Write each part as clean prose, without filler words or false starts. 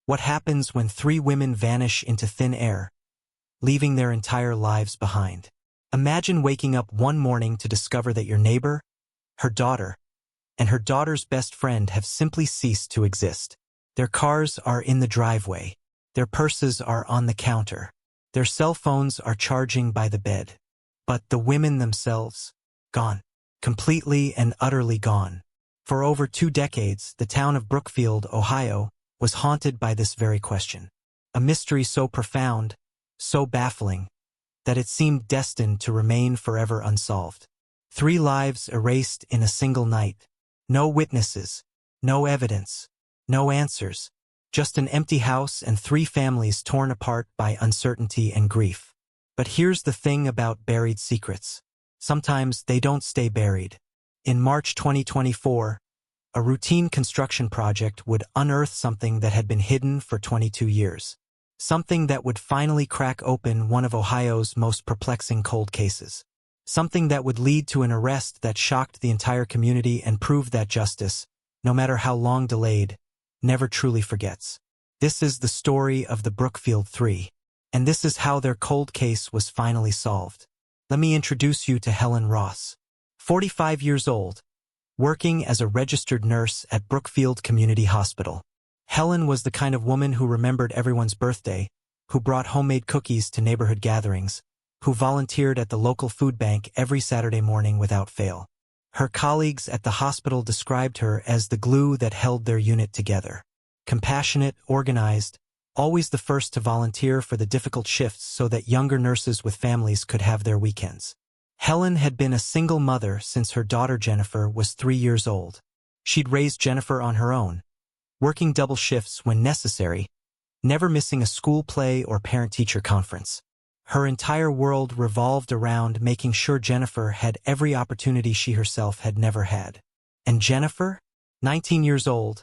What happens when three women vanish into thin air, leaving their entire lives behind? Imagine waking up one morning to discover that your neighbor, her daughter, and her daughter's best friend have simply ceased to exist. Their cars are in the driveway. Their purses are on the counter. Their cell phones are charging by the bed. But the women themselves, gone. Completely and utterly gone. For over 2 decades, the town of Brookfield, Ohio, was haunted by this very question. A mystery so profound, so baffling, that it seemed destined to remain forever unsolved. 3 lives erased in a single night. No witnesses, no evidence, no answers. Just an empty house and 3 families torn apart by uncertainty and grief. But here's the thing about buried secrets. Sometimes they don't stay buried. In March 2024, a routine construction project would unearth something that had been hidden for 22 years. Something that would finally crack open one of Ohio's most perplexing cold cases. Something that would lead to an arrest that shocked the entire community and proved that justice, no matter how long delayed, never truly forgets. This is the story of the Brookfield Three, and this is how their cold case was finally solved. Let me introduce you to Helen Ross, 45 years old, working as a registered nurse at Brookfield Community Hospital. Helen was the kind of woman who remembered everyone's birthday, who brought homemade cookies to neighborhood gatherings, who volunteered at the local food bank every Saturday morning without fail. Her colleagues at the hospital described her as the glue that held their unit together. Compassionate, organized, always the first to volunteer for the difficult shifts so that younger nurses with families could have their weekends. Helen had been a single mother since her daughter Jennifer was 3 years old. She'd raised Jennifer on her own, working double shifts when necessary, never missing a school play or parent-teacher conference. Her entire world revolved around making sure Jennifer had every opportunity she herself had never had. And Jennifer, 19 years old,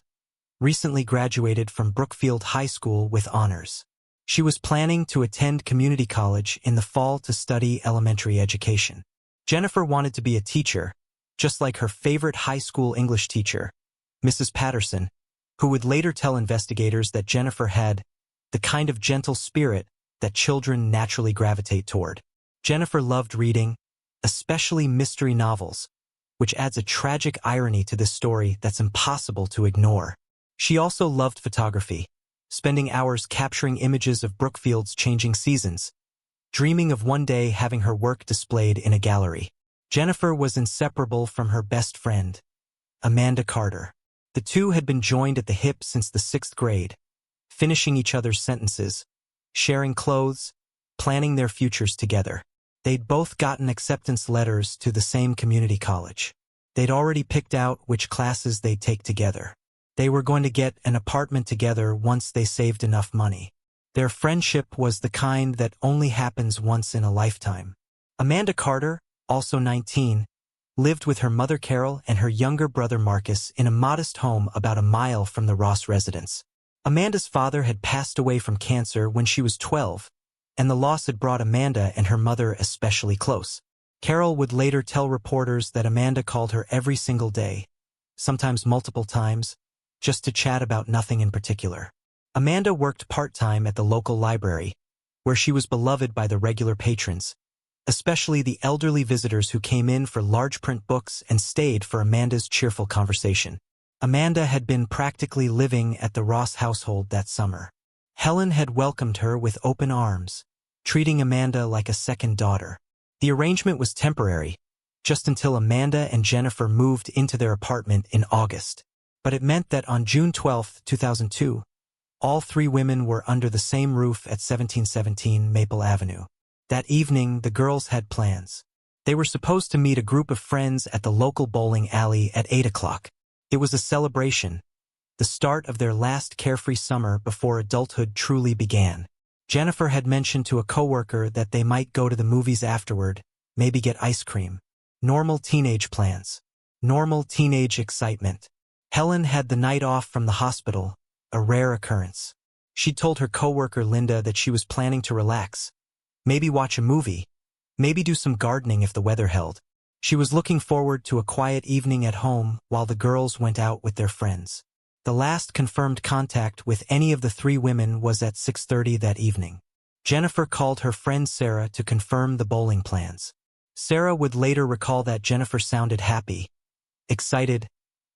recently graduated from Brookfield High School with honors. She was planning to attend community college in the fall to study elementary education. Jennifer wanted to be a teacher, just like her favorite high school English teacher, Mrs. Patterson, who would later tell investigators that Jennifer had the kind of gentle spirit that children naturally gravitate toward. Jennifer loved reading, especially mystery novels, which adds a tragic irony to this story that's impossible to ignore. She also loved photography, spending hours capturing images of Brookfield's changing seasons, dreaming of one day having her work displayed in a gallery. Jennifer was inseparable from her best friend, Amanda Carter. The two had been joined at the hip since the 6th grade, finishing each other's sentences, sharing clothes, planning their futures together. They'd both gotten acceptance letters to the same community college. They'd already picked out which classes they'd take together. They were going to get an apartment together once they saved enough money. Their friendship was the kind that only happens once in a lifetime. Amanda Carter, also 19, lived with her mother Carol and her younger brother Marcus in a modest home about a mile from the Ross residence. Amanda's father had passed away from cancer when she was 12, and the loss had brought Amanda and her mother especially close. Carol would later tell reporters that Amanda called her every single day, sometimes multiple times, just to chat about nothing in particular. Amanda worked part-time at the local library, where she was beloved by the regular patrons, especially the elderly visitors who came in for large print books and stayed for Amanda's cheerful conversation. Amanda had been practically living at the Ross household that summer. Helen had welcomed her with open arms, treating Amanda like a second daughter. The arrangement was temporary, just until Amanda and Jennifer moved into their apartment in August. But it meant that on June 12, 2002, all 3 women were under the same roof at 1717 Maple Avenue. That evening, the girls had plans. They were supposed to meet a group of friends at the local bowling alley at 8 o'clock. It was a celebration, the start of their last carefree summer before adulthood truly began. Jennifer had mentioned to a coworker that they might go to the movies afterward, maybe get ice cream. Normal teenage plans. Normal teenage excitement. Helen had the night off from the hospital, a rare occurrence. She'd told her coworker Linda that she was planning to relax, maybe watch a movie, maybe do some gardening if the weather held. She was looking forward to a quiet evening at home while the girls went out with their friends. The last confirmed contact with any of the three women was at 6:30 that evening. Jennifer called her friend Sarah to confirm the bowling plans. Sarah would later recall that Jennifer sounded happy, excited,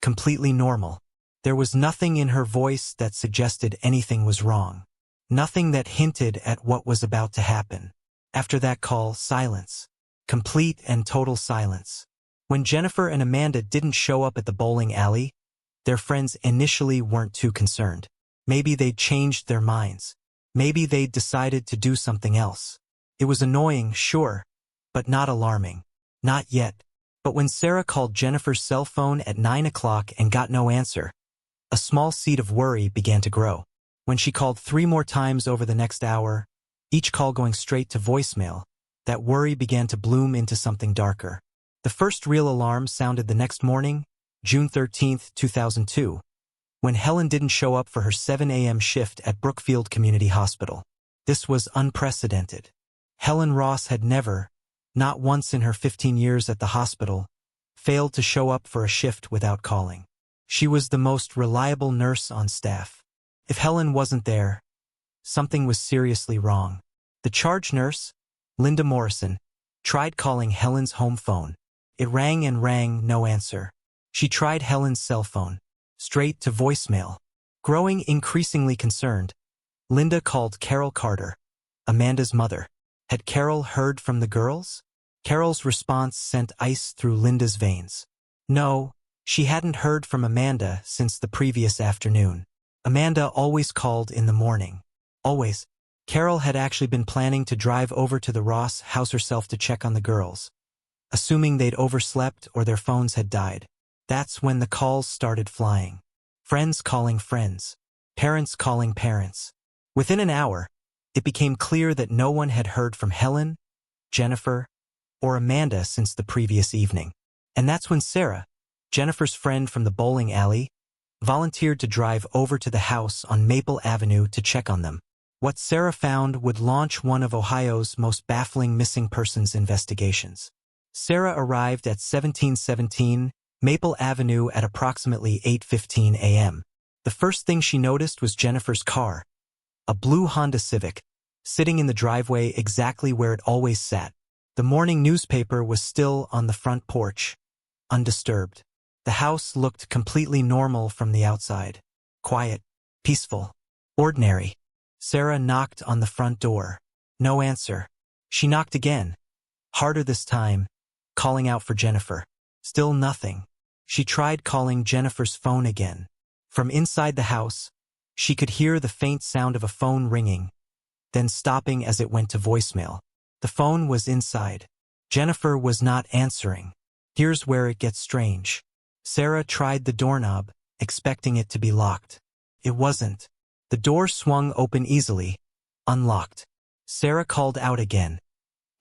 completely normal. There was nothing in her voice that suggested anything was wrong. Nothing that hinted at what was about to happen. After that call, silence. Complete and total silence. When Jennifer and Amanda didn't show up at the bowling alley, their friends initially weren't too concerned. Maybe they'd changed their minds. Maybe they'd decided to do something else. It was annoying, sure, but not alarming. Not yet. But when Sarah called Jennifer's cell phone at 9 o'clock and got no answer, a small seed of worry began to grow. When she called 3 more times over the next hour, each call going straight to voicemail, that worry began to bloom into something darker. The first real alarm sounded the next morning, June 13, 2002, when Helen didn't show up for her 7 a.m. shift at Brookfield Community Hospital. This was unprecedented. Helen Ross had never, not once in her 15 years at the hospital, failed to show up for a shift without calling. She was the most reliable nurse on staff. If Helen wasn't there, something was seriously wrong. The charge nurse, Linda Morrison, tried calling Helen's home phone. It rang and rang, no answer. She tried Helen's cell phone. Straight to voicemail. Growing increasingly concerned, Linda called Carol Carter, Amanda's mother. Had Carol heard from the girls? Carol's response sent ice through Linda's veins. No, she hadn't heard from Amanda since the previous afternoon. Amanda always called in the morning. Always. Carol had actually been planning to drive over to the Ross house herself to check on the girls, assuming they'd overslept or their phones had died. That's when the calls started flying. Friends calling friends. Parents calling parents. Within an hour, it became clear that no one had heard from Helen, Jennifer, or Amanda since the previous evening. And that's when Sarah, Jennifer's friend from the bowling alley, volunteered to drive over to the house on Maple Avenue to check on them. What Sarah found would launch one of Ohio's most baffling missing persons investigations. Sarah arrived at 1717 Maple Avenue at approximately 8:15 a.m. The first thing she noticed was Jennifer's car, a blue Honda Civic, sitting in the driveway exactly where it always sat. The morning newspaper was still on the front porch, undisturbed. The house looked completely normal from the outside. Quiet, peaceful, ordinary. Sarah knocked on the front door. No answer. She knocked again, harder this time, calling out for Jennifer. Still nothing. She tried calling Jennifer's phone again. From inside the house, she could hear the faint sound of a phone ringing, then stopping as it went to voicemail. The phone was inside. Jennifer was not answering. Here's where it gets strange. Sarah tried the doorknob, expecting it to be locked. It wasn't. The door swung open easily, unlocked. Sarah called out again.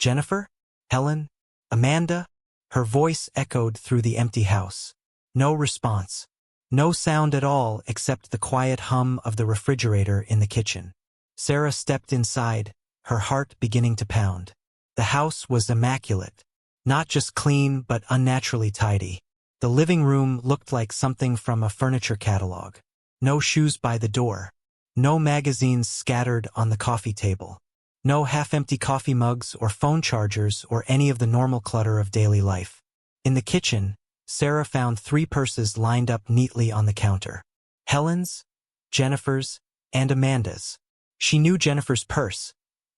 Jennifer? Helen? Amanda? Her voice echoed through the empty house. No response. No sound at all except the quiet hum of the refrigerator in the kitchen. Sarah stepped inside, her heart beginning to pound. The house was immaculate. Not just clean but unnaturally tidy. The living room looked like something from a furniture catalog. No shoes by the door. No magazines scattered on the coffee table. No half-empty coffee mugs or phone chargers or any of the normal clutter of daily life. In the kitchen, Sarah found 3 purses lined up neatly on the counter. Helen's, Jennifer's, and Amanda's. She knew Jennifer's purse,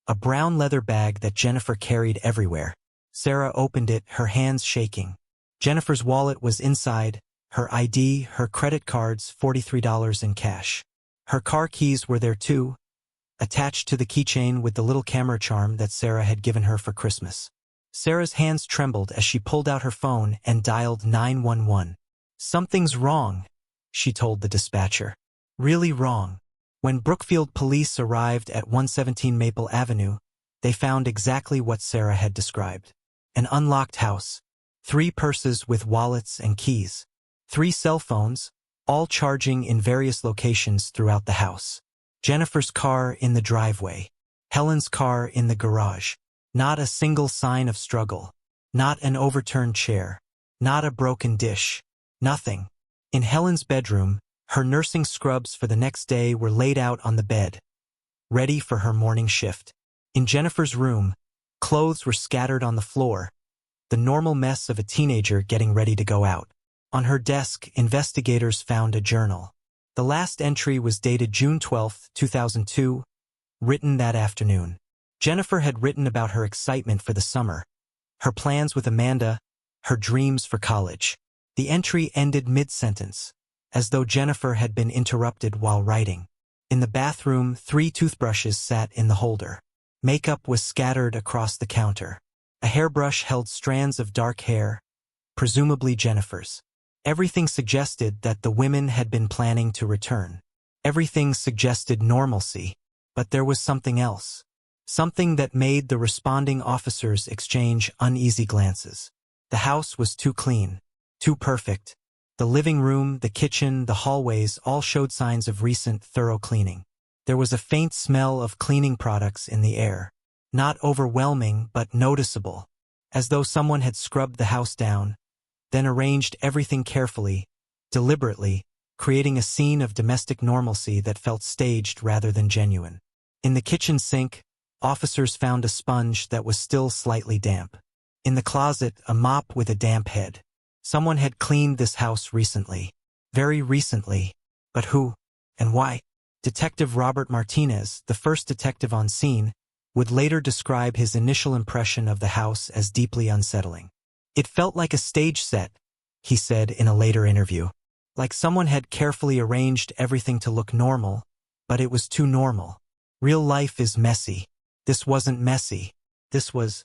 a brown leather bag that Jennifer carried everywhere. Sarah opened it, her hands shaking. Jennifer's wallet was inside, her ID, her credit cards, $43 in cash. Her car keys were there too, attached to the keychain with the little camera charm that Sarah had given her for Christmas. Sarah's hands trembled as she pulled out her phone and dialed 911. Something's wrong, she told the dispatcher. Really wrong. When Brookfield police arrived at 117 Maple Avenue, they found exactly what Sarah had described. An unlocked house. 3 purses with wallets and keys. 3 cell phones, all charging in various locations throughout the house. Jennifer's car in the driveway. Helen's car in the garage. Not a single sign of struggle. Not an overturned chair. Not a broken dish. Nothing. In Helen's bedroom, Her nursing scrubs for the next day were laid out on the bed, ready for her morning shift. In Jennifer's room, clothes were scattered on the floor, the normal mess of a teenager getting ready to go out. On her desk, investigators found a journal. The last entry was dated June 12, 2002, written that afternoon. Jennifer had written about her excitement for the summer, her plans with Amanda, her dreams for college. The entry ended mid-sentence, as though Jennifer had been interrupted while writing. In the bathroom, 3 toothbrushes sat in the holder. Makeup was scattered across the counter. A hairbrush held strands of dark hair, presumably Jennifer's. Everything suggested that the women had been planning to return. Everything suggested normalcy, but there was something else. Something that made the responding officers exchange uneasy glances. The house was too clean, too perfect. The living room, the kitchen, the hallways all showed signs of recent, thorough cleaning. There was a faint smell of cleaning products in the air. Not overwhelming, but noticeable, as though someone had scrubbed the house down, then arranged everything carefully, deliberately, creating a scene of domestic normalcy that felt staged rather than genuine. In the kitchen sink, officers found a sponge that was still slightly damp. In the closet, a mop with a damp head. Someone had cleaned this house recently. Very recently. But who? And why? Detective Robert Martinez, the first detective on scene, would later describe his initial impression of the house as deeply unsettling. It felt like a stage set, he said in a later interview. Like someone had carefully arranged everything to look normal, but it was too normal. Real life is messy. This wasn't messy. This was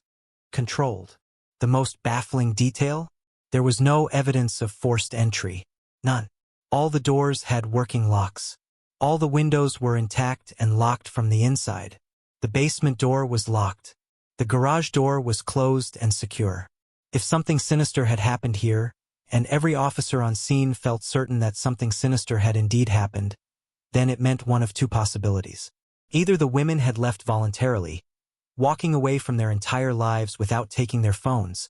controlled. The most baffling detail? There was no evidence of forced entry. None. All the doors had working locks. All the windows were intact and locked from the inside. The basement door was locked. The garage door was closed and secure. If something sinister had happened here, and every officer on scene felt certain that something sinister had indeed happened, then it meant one of two possibilities. Either the women had left voluntarily, walking away from their entire lives without taking their phones,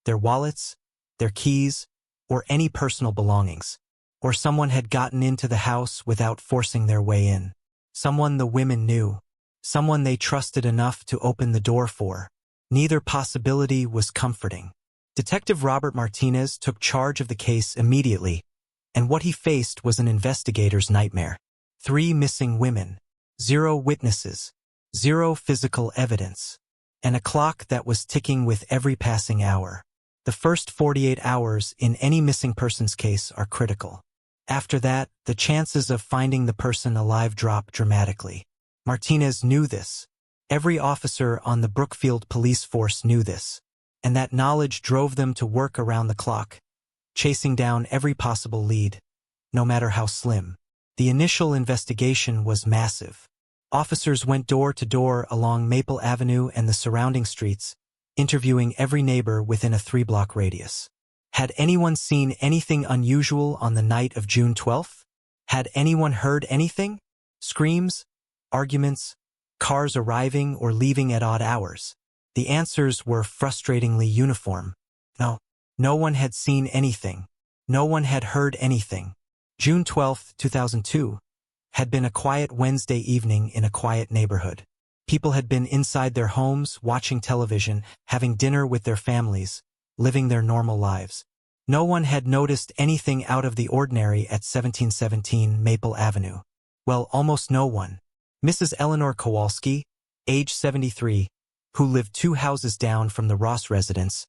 their wallets, their keys, or any personal belongings, or someone had gotten into the house without forcing their way in. Someone the women knew, someone they trusted enough to open the door for. Neither possibility was comforting. Detective Robert Martinez took charge of the case immediately, and what he faced was an investigator's nightmare. 3 missing women, 0 witnesses, 0 physical evidence, and a clock that was ticking with every passing hour. The first 48 hours in any missing persons case are critical. After that, the chances of finding the person alive drop dramatically. Martinez knew this. Every officer on the Brookfield police force knew this, and that knowledge drove them to work around the clock, chasing down every possible lead, no matter how slim. The initial investigation was massive. Officers went door to door along Maple Avenue and the surrounding streets, interviewing every neighbor within a 3-block radius. Had anyone seen anything unusual on the night of June 12th? Had anyone heard anything? Screams? Arguments? Cars arriving or leaving at odd hours? The answers were frustratingly uniform. No. No one had seen anything. No one had heard anything. June 12, 2002, had been a quiet Wednesday evening in a quiet neighborhood. People had been inside their homes, watching television, having dinner with their families, living their normal lives. No one had noticed anything out of the ordinary at 1717 Maple Avenue. Well, almost no one. Mrs. Eleanor Kowalski, age 73, who lived 2 houses down from the Ross residence,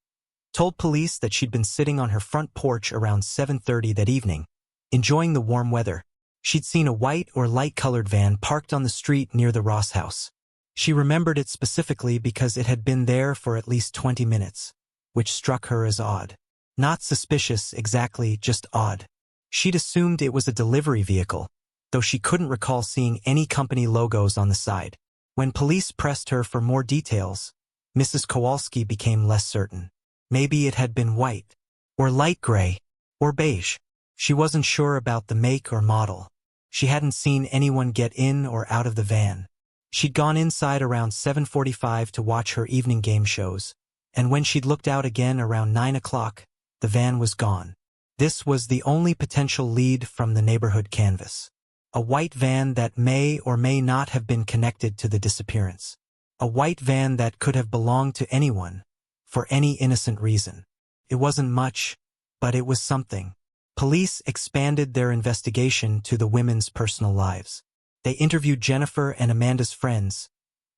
told police that she'd been sitting on her front porch around 7:30 that evening, enjoying the warm weather. She'd seen a white or light-colored van parked on the street near the Ross house. She remembered it specifically because it had been there for at least 20 minutes, which struck her as odd. Not suspicious exactly, just odd. She'd assumed it was a delivery vehicle, though she couldn't recall seeing any company logos on the side. When police pressed her for more details, Mrs. Kowalski became less certain. Maybe it had been white, or light gray, or beige. She wasn't sure about the make or model. She hadn't seen anyone get in or out of the van. She'd gone inside around 7:45 to watch her evening game shows, and when she'd looked out again around 9 o'clock, the van was gone. This was the only potential lead from the neighborhood canvas. A white van that may or may not have been connected to the disappearance. A white van that could have belonged to anyone, for any innocent reason. It wasn't much, but it was something. Police expanded their investigation to the women's personal lives. They interviewed Jennifer and Amanda's friends,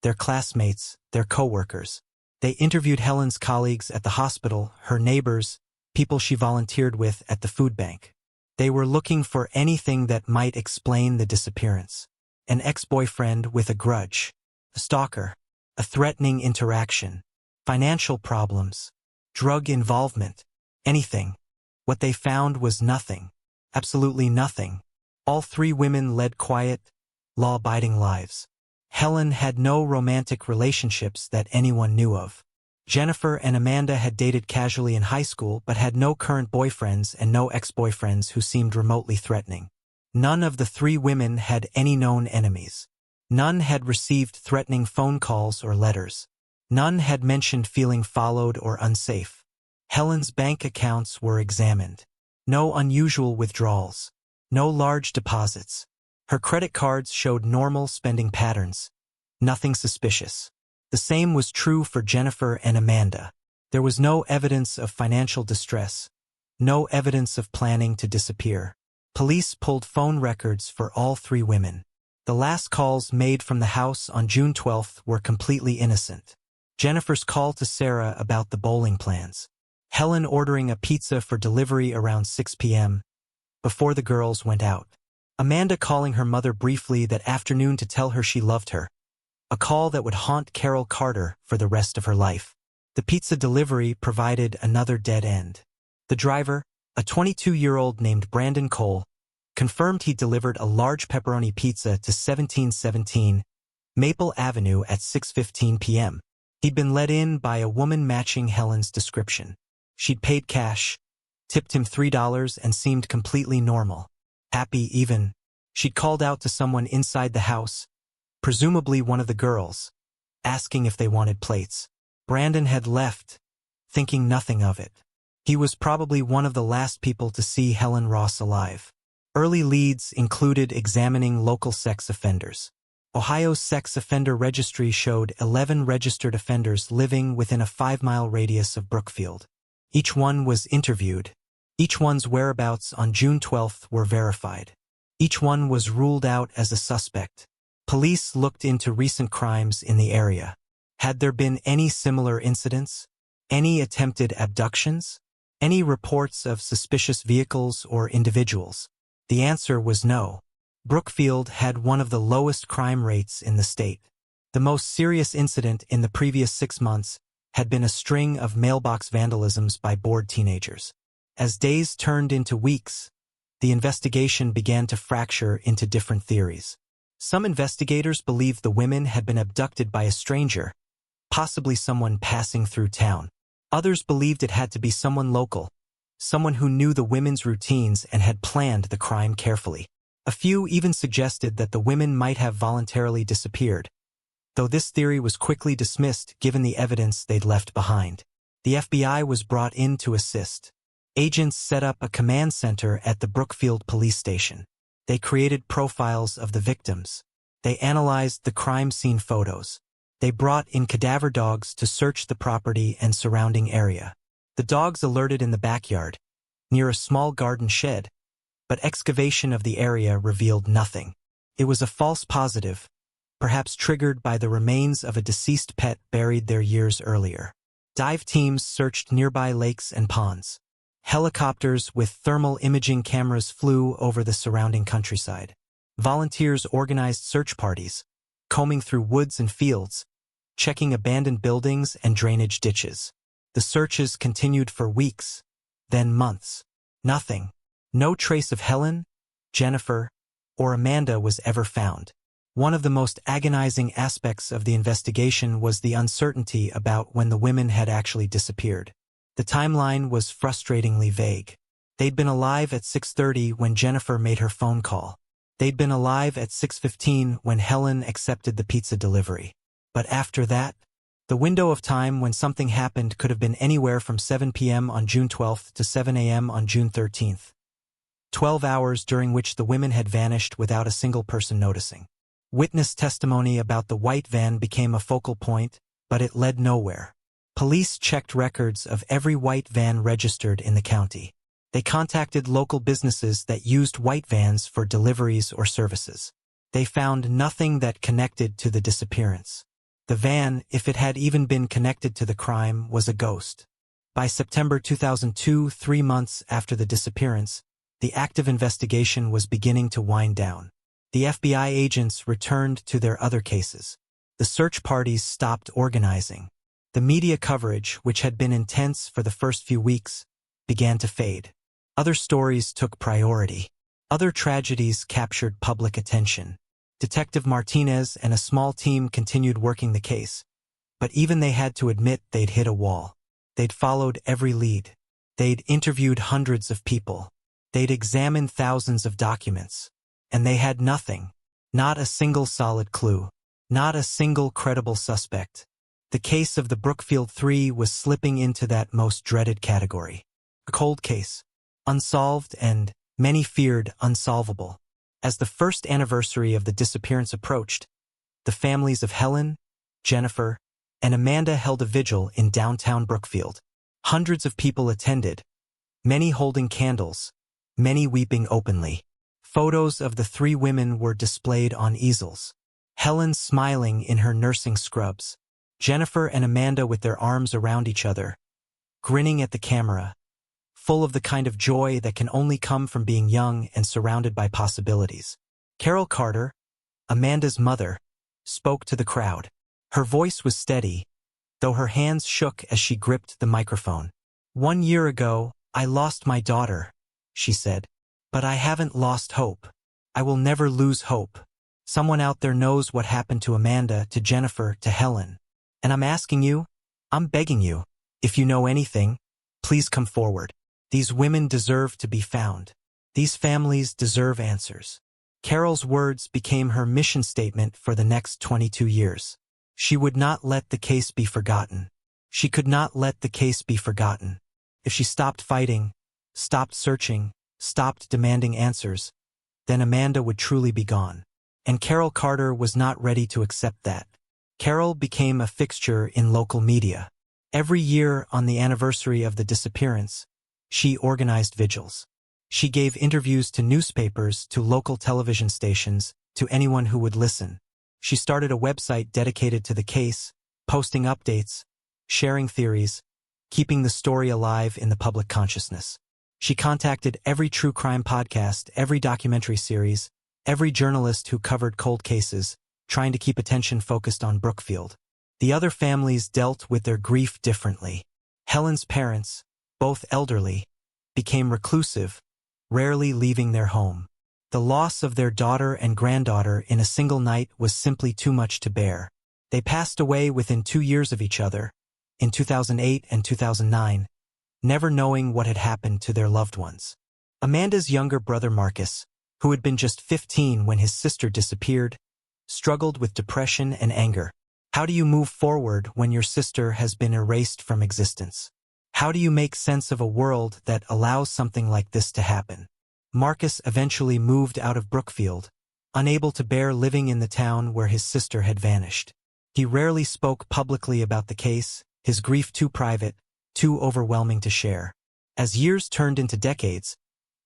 their classmates, their co-workers. They interviewed Helen's colleagues at the hospital, her neighbors, people she volunteered with at the food bank. They were looking for anything that might explain the disappearance. An ex-boyfriend with a grudge, a stalker, a threatening interaction, financial problems, drug involvement, anything. What they found was nothing. Absolutely nothing. All three women led quiet, law-abiding lives. Helen had no romantic relationships that anyone knew of. Jennifer and Amanda had dated casually in high school but had no current boyfriends and no ex-boyfriends who seemed remotely threatening. None of the three women had any known enemies. None had received threatening phone calls or letters. None had mentioned feeling followed or unsafe. Helen's bank accounts were examined. No unusual withdrawals. No large deposits. Her credit cards showed normal spending patterns. Nothing suspicious. The same was true for Jennifer and Amanda. There was no evidence of financial distress. No evidence of planning to disappear. Police pulled phone records for all three women. The last calls made from the house on June 12th were completely innocent. Jennifer's call to Sarah about the bowling plans. Helen ordering a pizza for delivery around 6 p.m. before the girls went out. Amanda calling her mother briefly that afternoon to tell her she loved her. A call that would haunt Carol Carter for the rest of her life. The pizza delivery provided another dead end. The driver, a 22-year-old named Brandon Cole, confirmed he delivered a large pepperoni pizza to 1717 Maple Avenue at 6:15 p.m. He'd been let in by a woman matching Helen's description. She'd paid cash, tipped him $3 and seemed completely normal. Happy even. She'd called out to someone inside the house, presumably one of the girls, asking if they wanted plates. Brandon had left, thinking nothing of it. He was probably one of the last people to see Helen Ross alive. Early leads included examining local sex offenders. Ohio's sex offender registry showed 11 registered offenders living within a 5-mile radius of Brookfield. Each one was interviewed. Each one's whereabouts on June 12th were verified. Each one was ruled out as a suspect. Police looked into recent crimes in the area. Had there been any similar incidents? Any attempted abductions? Any reports of suspicious vehicles or individuals? The answer was no. Brookfield had one of the lowest crime rates in the state. The most serious incident in the previous 6 months had been a string of mailbox vandalisms by bored teenagers. As days turned into weeks, the investigation began to fracture into different theories. Some investigators believed the women had been abducted by a stranger, possibly someone passing through town. Others believed it had to be someone local, someone who knew the women's routines and had planned the crime carefully. A few even suggested that the women might have voluntarily disappeared, though this theory was quickly dismissed given the evidence they'd left behind. The FBI was brought in to assist. Agents set up a command center at the Brookfield police station. They created profiles of the victims. They analyzed the crime scene photos. They brought in cadaver dogs to search the property and surrounding area. The dogs alerted in the backyard, near a small garden shed, but excavation of the area revealed nothing. It was a false positive, perhaps triggered by the remains of a deceased pet buried there years earlier. Dive teams searched nearby lakes and ponds. Helicopters with thermal imaging cameras flew over the surrounding countryside. Volunteers organized search parties, combing through woods and fields, checking abandoned buildings and drainage ditches. The searches continued for weeks, then months. Nothing. No trace of Helen, Jennifer, or Amanda was ever found. One of the most agonizing aspects of the investigation was the uncertainty about when the women had actually disappeared. The timeline was frustratingly vague. They'd been alive at 6:30 when Jennifer made her phone call. They'd been alive at 6:15 when Helen accepted the pizza delivery. But after that, The window of time when something happened could have been anywhere from 7 p.m. on June 12th to 7 a.m. on June 13th. 12 hours during which the women had vanished without a single person noticing. Witness testimony about the white van became a focal point, but it led nowhere. Police checked records of every white van registered in the county. They contacted local businesses that used white vans for deliveries or services. They found nothing that connected to the disappearance. The van, if it had even been connected to the crime, was a ghost. By September 2002, 3 months after the disappearance, the active investigation was beginning to wind down. The FBI agents returned to their other cases. The search parties stopped organizing. The media coverage, which had been intense for the first few weeks, began to fade. Other stories took priority. Other tragedies captured public attention. Detective Martinez and a small team continued working the case, but even they had to admit they'd hit a wall. They'd followed every lead. They'd interviewed hundreds of people. They'd examined thousands of documents. And they had nothing. Not a single solid clue. Not a single credible suspect. The case of the Brookfield Three was slipping into that most dreaded category. A cold case. Unsolved and, many feared, unsolvable. As the first anniversary of the disappearance approached, the families of Helen, Jennifer, and Amanda held a vigil in downtown Brookfield. Hundreds of people attended, many holding candles, many weeping openly. Photos of the 3 women were displayed on easels. Helen smiling in her nursing scrubs. Jennifer and Amanda with their arms around each other, grinning at the camera, full of the kind of joy that can only come from being young and surrounded by possibilities. Carol Carter, Amanda's mother, spoke to the crowd. Her voice was steady, though her hands shook as she gripped the microphone. 1 year ago, I lost my daughter, she said. But I haven't lost hope. I will never lose hope. Someone out there knows what happened to Amanda, to Jennifer, to Helen. And I'm asking you, I'm begging you, if you know anything, please come forward. These women deserve to be found. These families deserve answers. Carol's words became her mission statement for the next 22 years. She would not let the case be forgotten. She could not let the case be forgotten. If she stopped fighting, stopped searching, stopped demanding answers, then Amanda would truly be gone. And Carol Carter was not ready to accept that. Carol became a fixture in local media. Every year on the anniversary of the disappearance, she organized vigils. She gave interviews to newspapers, to local television stations, to anyone who would listen. She started a website dedicated to the case, posting updates, sharing theories, keeping the story alive in the public consciousness. She contacted every true crime podcast, every documentary series, every journalist who covered cold cases, trying to keep attention focused on Brookfield. The other families dealt with their grief differently. Helen's parents, both elderly, became reclusive, rarely leaving their home. The loss of their daughter and granddaughter in a single night was simply too much to bear. They passed away within 2 years of each other, in 2008 and 2009, never knowing what had happened to their loved ones. Amanda's younger brother Marcus, who had been just 15 when his sister disappeared, struggled with depression and anger. How do you move forward when your sister has been erased from existence? How do you make sense of a world that allows something like this to happen? Marcus eventually moved out of Brookfield, unable to bear living in the town where his sister had vanished. He rarely spoke publicly about the case, his grief too private, too overwhelming to share. As years turned into decades,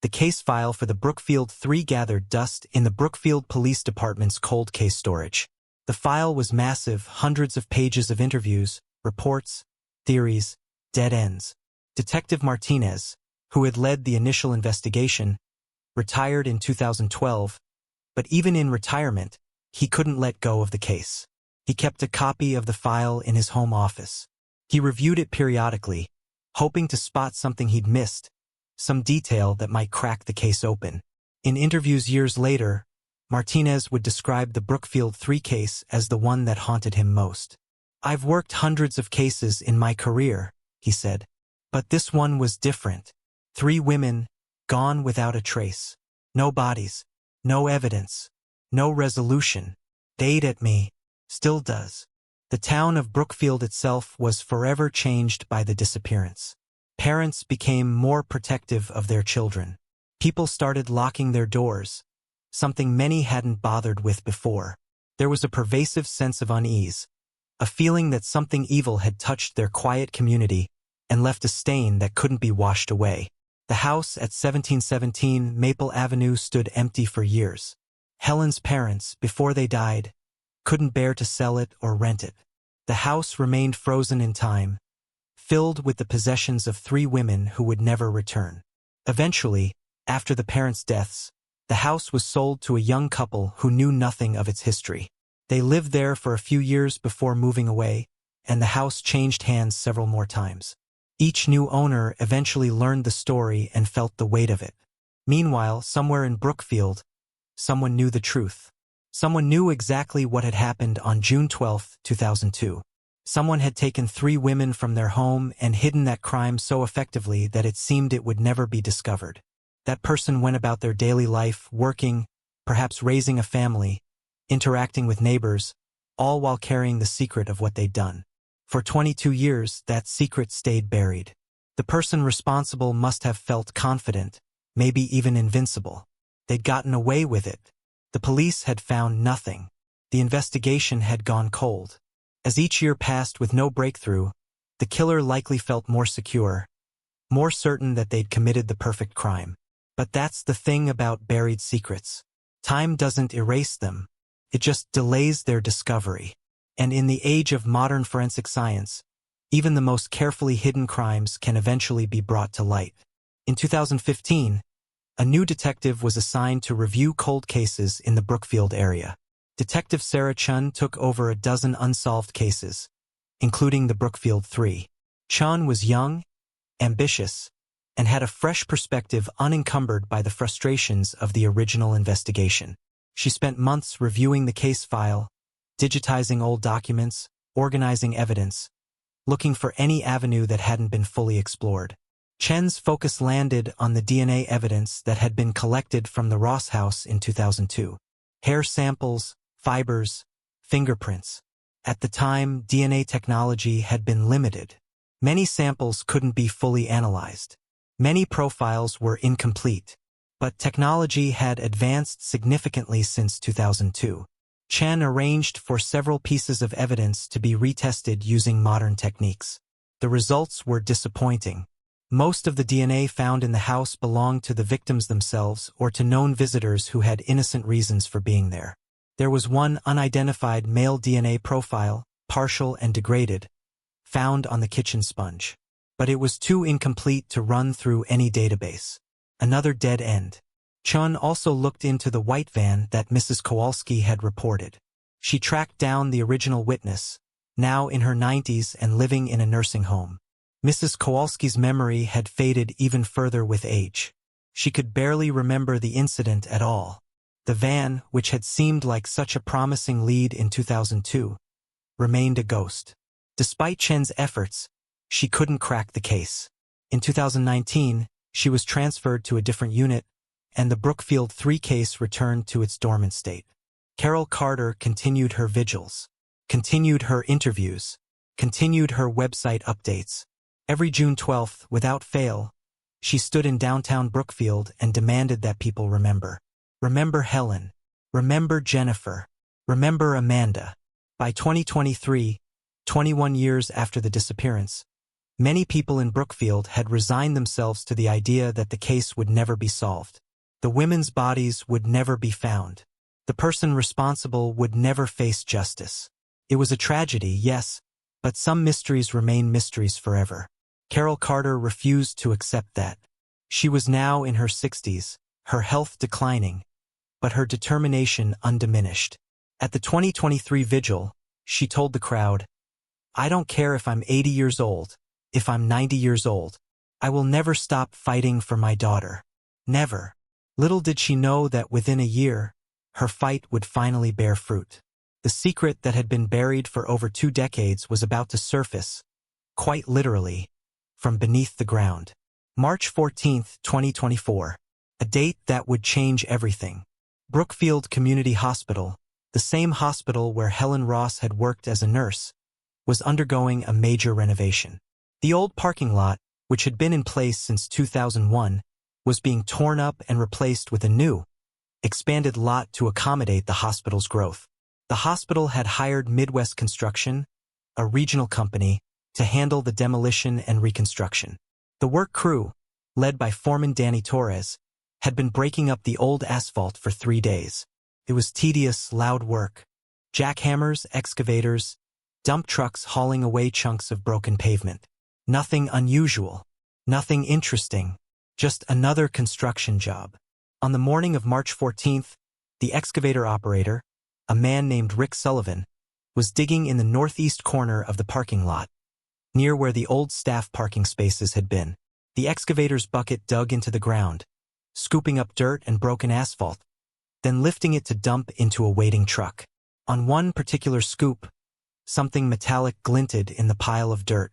the case file for the Brookfield Three gathered dust in the Brookfield Police Department's cold case storage. The file was massive, hundreds of pages of interviews, reports, theories, dead ends. Detective Martinez, who had led the initial investigation, retired in 2012, but even in retirement, he couldn't let go of the case. He kept a copy of the file in his home office. He reviewed it periodically, hoping to spot something he'd missed, some detail that might crack the case open. In interviews years later, Martinez would describe the Brookfield Three case as the one that haunted him most. "I've worked hundreds of cases in my career," he said, "but this one was different. 3 women, gone without a trace. No bodies, no evidence, no resolution. They ate at me, still does. The town of Brookfield itself was forever changed by the disappearance. Parents became more protective of their children. People started locking their doors, something many hadn't bothered with before. There was a pervasive sense of unease, a feeling that something evil had touched their quiet community and left a stain that couldn't be washed away. The house at 1717 Maple Avenue stood empty for years. Helen's parents, before they died, couldn't bear to sell it or rent it. The house remained frozen in time, filled with the possessions of 3 women who would never return. Eventually, after the parents' deaths, the house was sold to a young couple who knew nothing of its history. They lived there for a few years before moving away, and the house changed hands several more times. Each new owner eventually learned the story and felt the weight of it. Meanwhile, somewhere in Brookfield, someone knew the truth. Someone knew exactly what had happened on June 12, 2002. Someone had taken 3 women from their home and hidden that crime so effectively that it seemed it would never be discovered. That person went about their daily life, working, perhaps raising a family, interacting with neighbors, all while carrying the secret of what they'd done. For 22 years, that secret stayed buried. The person responsible must have felt confident, maybe even invincible. They'd gotten away with it. The police had found nothing. The investigation had gone cold. As each year passed with no breakthrough, the killer likely felt more secure, more certain that they'd committed the perfect crime. But that's the thing about buried secrets. Time doesn't erase them. It just delays their discovery. And in the age of modern forensic science, even the most carefully hidden crimes can eventually be brought to light. In 2015, a new detective was assigned to review cold cases in the Brookfield area. Detective Sarah Chun took over a dozen unsolved cases, including the Brookfield Three. Chun was young, ambitious, and had a fresh perspective unencumbered by the frustrations of the original investigation. She spent months reviewing the case file, digitizing old documents, organizing evidence, looking for any avenue that hadn't been fully explored. Chen's focus landed on the DNA evidence that had been collected from the Ross house in 2002. Hair samples, fibers, fingerprints. At the time, DNA technology had been limited. Many samples couldn't be fully analyzed. Many profiles were incomplete. But technology had advanced significantly since 2002. Chen arranged for several pieces of evidence to be retested using modern techniques. The results were disappointing. Most of the DNA found in the house belonged to the victims themselves or to known visitors who had innocent reasons for being there. There was one unidentified male DNA profile, partial and degraded, found on the kitchen sponge. But it was too incomplete to run through any database. Another dead end. Chun also looked into the white van that Mrs. Kowalski had reported. She tracked down the original witness, now in her 90s and living in a nursing home. Mrs. Kowalski's memory had faded even further with age. She could barely remember the incident at all. The van, which had seemed like such a promising lead in 2002, remained a ghost. Despite Chen's efforts, she couldn't crack the case. In 2019, she was transferred to a different unit, and the Brookfield Three case returned to its dormant state. Carol Carter continued her vigils, continued her interviews, continued her website updates. Every June 12th, without fail, she stood in downtown Brookfield and demanded that people remember. Remember Helen. Remember Jennifer. Remember Amanda. By 2023, 21 years after the disappearance, many people in Brookfield had resigned themselves to the idea that the case would never be solved. The women's bodies would never be found. The person responsible would never face justice. It was a tragedy, yes, but some mysteries remain mysteries forever. Carol Carter refused to accept that. She was now in her 60s, her health declining, but her determination undiminished. At the 2023 vigil, she told the crowd, "I don't care if I'm 80 years old, if I'm 90 years old. I will never stop fighting for my daughter. Never." Little did she know that within a year, her fight would finally bear fruit. The secret that had been buried for over 2 decades was about to surface, quite literally, from beneath the ground. March 14, 2024. A date that would change everything. Brookfield Community Hospital, The same hospital where Helen Ross had worked as a nurse was undergoing a major renovation. The old parking lot, which had been in place since 2001, was being torn up and replaced with a new, expanded lot to accommodate the hospital's growth. The hospital had hired Midwest Construction, a regional company, to handle the demolition and reconstruction. The work crew, led by foreman Danny Torres, had been breaking up the old asphalt for 3 days. It was tedious, loud work. Jackhammers, excavators, dump trucks hauling away chunks of broken pavement. Nothing unusual, nothing interesting, just another construction job. On the morning of March 14th, the excavator operator, a man named Rick Sullivan, was digging in the northeast corner of the parking lot, near where the old staff parking spaces had been. The excavator's bucket dug into the ground, scooping up dirt and broken asphalt, then lifting it to dump into a waiting truck. On one particular scoop, something metallic glinted in the pile of dirt.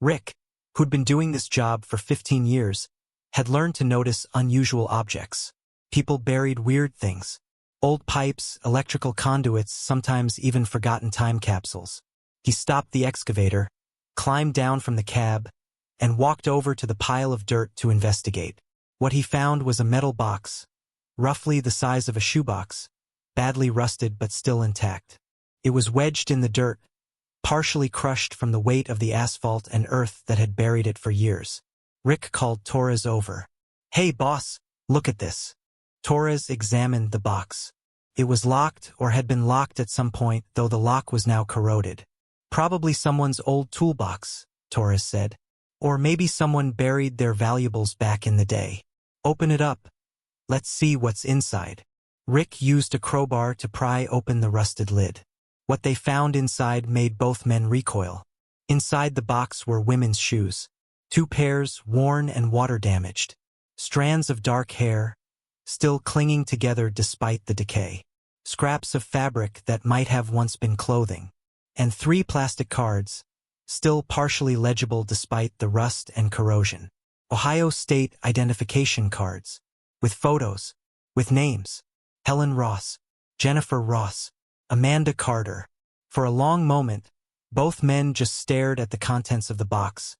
Rick, who'd been doing this job for 15 years, had learned to notice unusual objects. People buried weird things. Old pipes, electrical conduits, sometimes even forgotten time capsules. He stopped the excavator, climbed down from the cab, and walked over to the pile of dirt to investigate. What he found was a metal box, roughly the size of a shoebox, badly rusted but still intact. It was wedged in the dirt, partially crushed from the weight of the asphalt and earth that had buried it for years. Rick called Torres over. "Hey, boss, look at this." Torres examined the box. It was locked or had been locked at some point, though the lock was now corroded. "Probably someone's old toolbox," Torres said. "Or maybe someone buried their valuables back in the day. Open it up. Let's see what's inside." Rick used a crowbar to pry open the rusted lid. What they found inside made both men recoil. Inside the box were women's shoes, 2 pairs, worn and water-damaged. Strands of dark hair, still clinging together despite the decay. Scraps of fabric that might have once been clothing. And 3 plastic cards, still partially legible despite the rust and corrosion. Ohio State identification cards, with photos, with names. Helen Ross, Jennifer Ross, Amanda Carter. For a long moment, both men just stared at the contents of the box,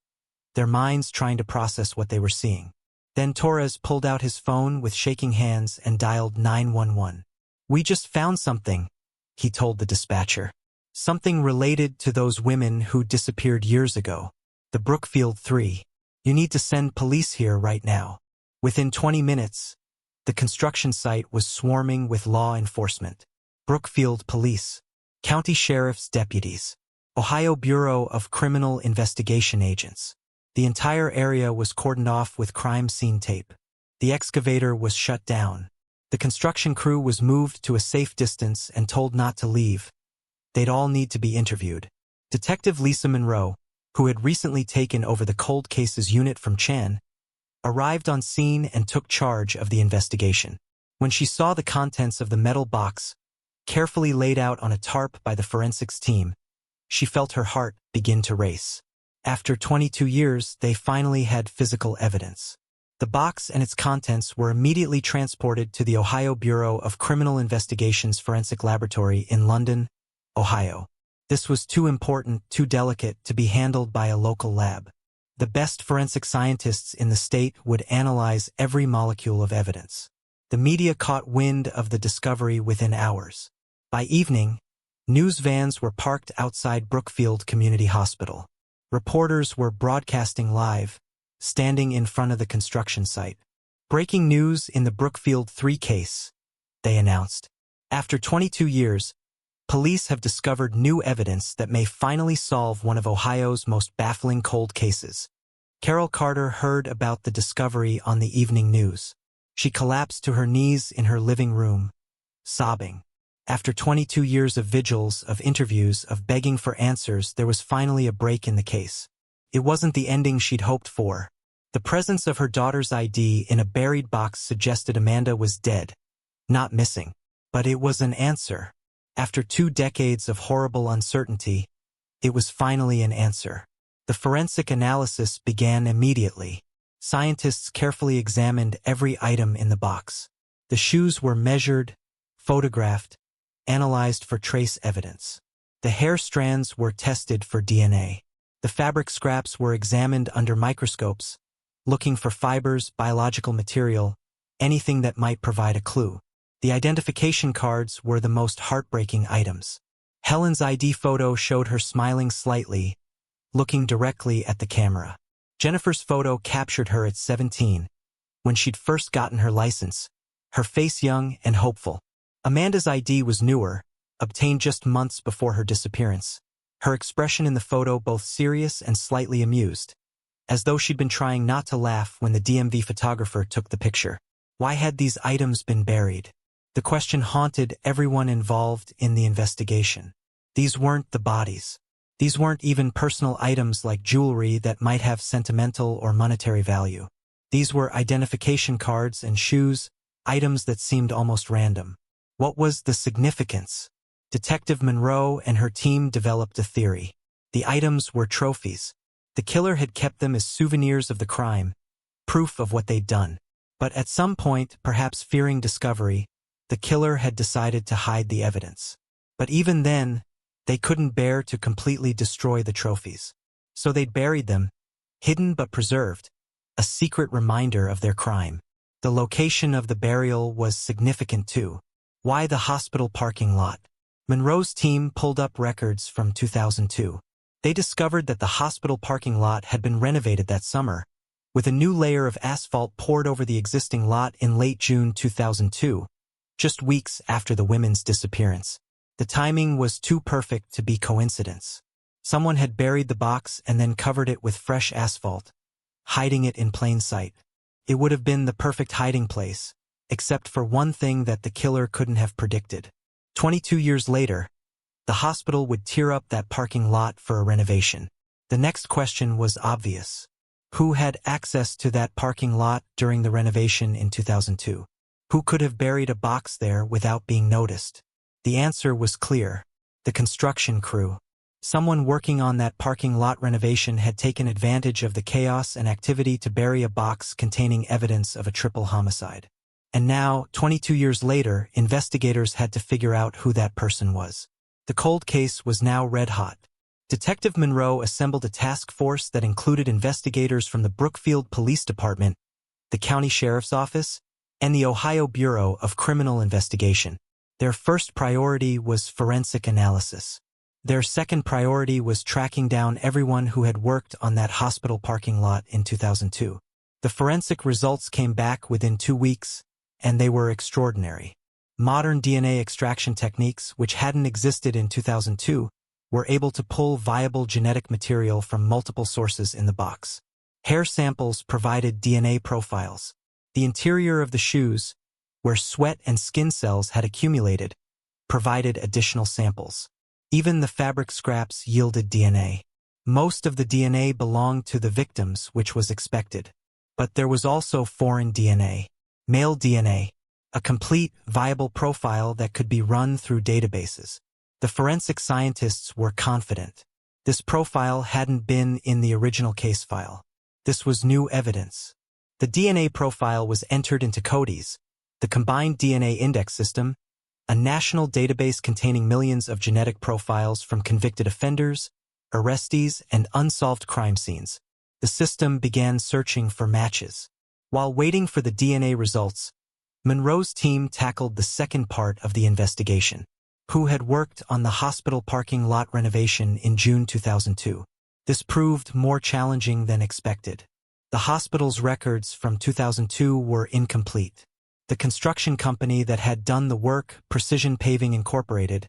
their minds trying to process what they were seeing. Then Torres pulled out his phone with shaking hands and dialed 911. "We just found something," he told the dispatcher. "Something related to those women who disappeared years ago. The Brookfield Three. You need to send police here right now." Within 20 minutes, the construction site was swarming with law enforcement. Brookfield Police, County Sheriff's deputies, Ohio Bureau of Criminal Investigation agents. The entire area was cordoned off with crime scene tape. The excavator was shut down. The construction crew was moved to a safe distance and told not to leave. They'd all need to be interviewed. Detective Lisa Monroe, who had recently taken over the cold cases unit from Chan, arrived on scene and took charge of the investigation. When she saw the contents of the metal box, carefully laid out on a tarp by the forensics team, she felt her heart begin to race. After 22 years, they finally had physical evidence. The box and its contents were immediately transported to the Ohio Bureau of Criminal Investigation's forensic laboratory in London, Ohio. This was too important, too delicate to be handled by a local lab. The best forensic scientists in the state would analyze every molecule of evidence. The media caught wind of the discovery within hours. By evening, news vans were parked outside Brookfield Community Hospital. Reporters were broadcasting live, standing in front of the construction site. "Breaking news in the Brookfield Three case," they announced. "After 22 years, police have discovered new evidence that may finally solve one of Ohio's most baffling cold cases." Carol Carter heard about the discovery on the evening news. She collapsed to her knees in her living room, sobbing. After 22 years of vigils, of interviews, of begging for answers, there was finally a break in the case. It wasn't the ending she'd hoped for. The presence of her daughter's ID in a buried box suggested Amanda was dead, not missing. But it was an answer. After 2 decades of horrible uncertainty, it was finally an answer. The forensic analysis began immediately. Scientists carefully examined every item in the box. The shoes were measured, photographed, analyzed for trace evidence. The hair strands were tested for DNA. The fabric scraps were examined under microscopes, looking for fibers, biological material, anything that might provide a clue. The identification cards were the most heartbreaking items. Helen's ID photo showed her smiling slightly, looking directly at the camera. Jennifer's photo captured her at 17, when she'd first gotten her license, her face young and hopeful. Amanda's ID was newer, obtained just months before her disappearance. Her expression in the photo both serious and slightly amused, as though she'd been trying not to laugh when the DMV photographer took the picture. Why had these items been buried? The question haunted everyone involved in the investigation. These weren't the bodies. These weren't even personal items like jewelry that might have sentimental or monetary value. These were identification cards and shoes, items that seemed almost random. What was the significance? Detective Monroe and her team developed a theory. The items were trophies. The killer had kept them as souvenirs of the crime, proof of what they'd done. But at some point, perhaps fearing discovery, the killer had decided to hide the evidence. But even then, they couldn't bear to completely destroy the trophies. So they'd buried them, hidden but preserved, a secret reminder of their crime. The location of the burial was significant too. Why the hospital parking lot? Monroe's team pulled up records from 2002. They discovered that the hospital parking lot had been renovated that summer, with a new layer of asphalt poured over the existing lot in late June 2002, just weeks after the women's disappearance. The timing was too perfect to be coincidence. Someone had buried the box and then covered it with fresh asphalt, hiding it in plain sight. It would have been the perfect hiding place, except for one thing that the killer couldn't have predicted. 22 years later, the hospital would tear up that parking lot for a renovation. The next question was obvious. Who had access to that parking lot during the renovation in 2002? Who could have buried a box there without being noticed? The answer was clear. The construction crew. Someone working on that parking lot renovation had taken advantage of the chaos and activity to bury a box containing evidence of a triple homicide. And now, 22 years later, investigators had to figure out who that person was. The cold case was now red-hot. Detective Monroe assembled a task force that included investigators from the Brookfield Police Department, the County Sheriff's Office, and the Ohio Bureau of Criminal Investigation. Their first priority was forensic analysis. Their second priority was tracking down everyone who had worked on that hospital parking lot in 2002. The forensic results came back within 2 weeks, and they were extraordinary. Modern DNA extraction techniques, which hadn't existed in 2002, were able to pull viable genetic material from multiple sources in the box. Hair samples provided DNA profiles. The interior of the shoes, where sweat and skin cells had accumulated, provided additional samples. Even the fabric scraps yielded DNA. Most of the DNA belonged to the victims, which was expected. But there was also foreign DNA, male DNA, a complete, viable profile that could be run through databases. The forensic scientists were confident. This profile hadn't been in the original case file. This was new evidence. The DNA profile was entered into CODIS, the Combined DNA Index System, a national database containing millions of genetic profiles from convicted offenders, arrestees, and unsolved crime scenes. The system began searching for matches. While waiting for the DNA results, Monroe's team tackled the second part of the investigation. Who had worked on the hospital parking lot renovation in June 2002? This proved more challenging than expected. The hospital's records from 2002 were incomplete. The construction company that had done the work, Precision Paving Incorporated,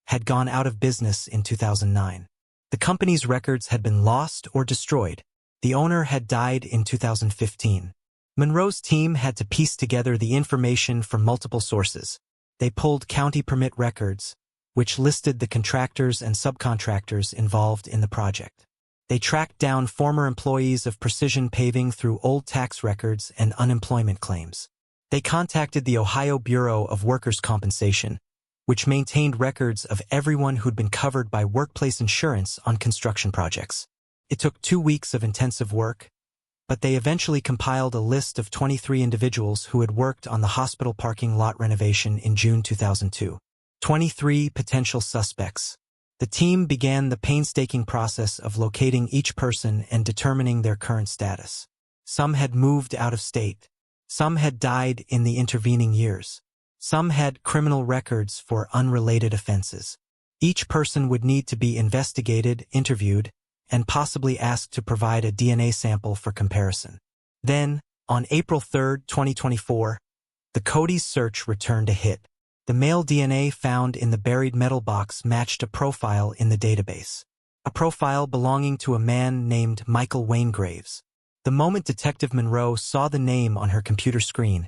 had gone out of business in 2009. The company's records had been lost or destroyed. The owner had died in 2015. Monroe's team had to piece together the information from multiple sources. They pulled county permit records, which listed the contractors and subcontractors involved in the project. They tracked down former employees of Precision Paving through old tax records and unemployment claims. They contacted the Ohio Bureau of Workers' Compensation, which maintained records of everyone who'd been covered by workplace insurance on construction projects. It took 2 weeks of intensive work, but they eventually compiled a list of 23 individuals who had worked on the hospital parking lot renovation in June 2002. 23 potential suspects. The team began the painstaking process of locating each person and determining their current status. Some had moved out of state. Some had died in the intervening years. Some had criminal records for unrelated offenses. Each person would need to be investigated, interviewed, and possibly asked to provide a DNA sample for comparison. Then, on April 3, 2024, the Cody's search returned a hit. The male DNA found in the buried metal box matched a profile in the database. A profile belonging to a man named Michael Wayne Graves. The moment Detective Monroe saw the name on her computer screen,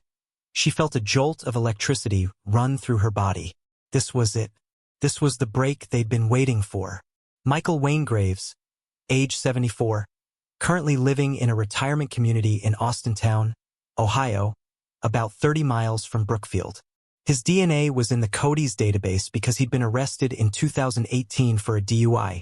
she felt a jolt of electricity run through her body. This was it. This was the break they'd been waiting for. Michael Wayne Graves, age 74, currently living in a retirement community in Austintown, Ohio, about 30 miles from Brookfield. His DNA was in the Cody's database because he'd been arrested in 2018 for a DUI,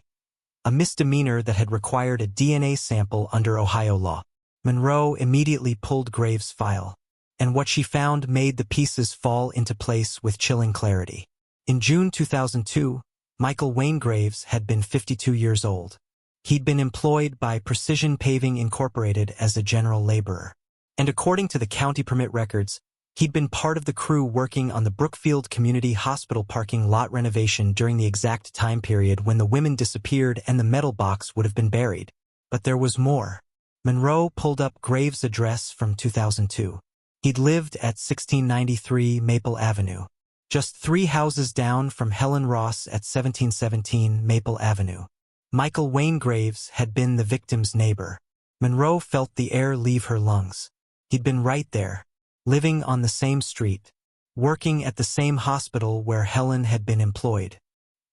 a misdemeanor that had required a DNA sample under Ohio law. Monroe immediately pulled Graves' file, and what she found made the pieces fall into place with chilling clarity. In June 2002, Michael Wayne Graves had been 52 years old. He'd been employed by Precision Paving Incorporated as a general laborer. And according to the county permit records, he'd been part of the crew working on the Brookfield Community Hospital parking lot renovation during the exact time period when the women disappeared and the metal box would have been buried. But there was more. Monroe pulled up Graves' address from 2002. He'd lived at 1693 Maple Avenue, just 3 houses down from Helen Ross at 1717 Maple Avenue. Michael Wayne Graves had been the victim's neighbor. Monroe felt the air leave her lungs. He'd been right there, living on the same street, working at the same hospital where Helen had been employed.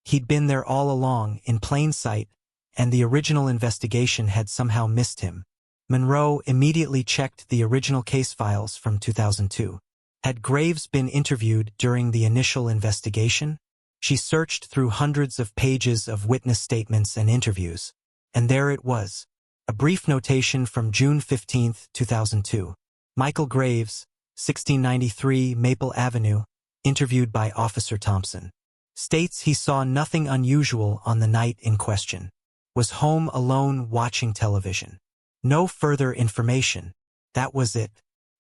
He'd been there all along, in plain sight, and the original investigation had somehow missed him. Monroe immediately checked the original case files from 2002. Had Graves been interviewed during the initial investigation? She searched through hundreds of pages of witness statements and interviews, and there it was, a brief notation from June 15, 2002. Michael Graves, 1693 Maple Avenue, interviewed by Officer Thompson, states he saw nothing unusual on the night in question. Was home alone watching television. No further information. That was it.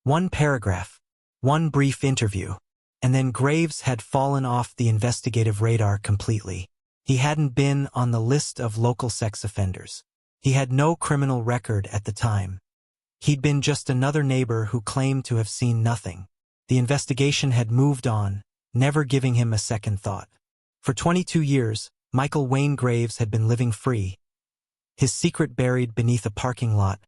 One paragraph. One brief interview. And then Graves had fallen off the investigative radar completely. He hadn't been on the list of local sex offenders. He had no criminal record at the time. He'd been just another neighbor who claimed to have seen nothing. The investigation had moved on, never giving him a second thought. For 22 years, Michael Wayne Graves had been living free, his secret buried beneath a parking lot,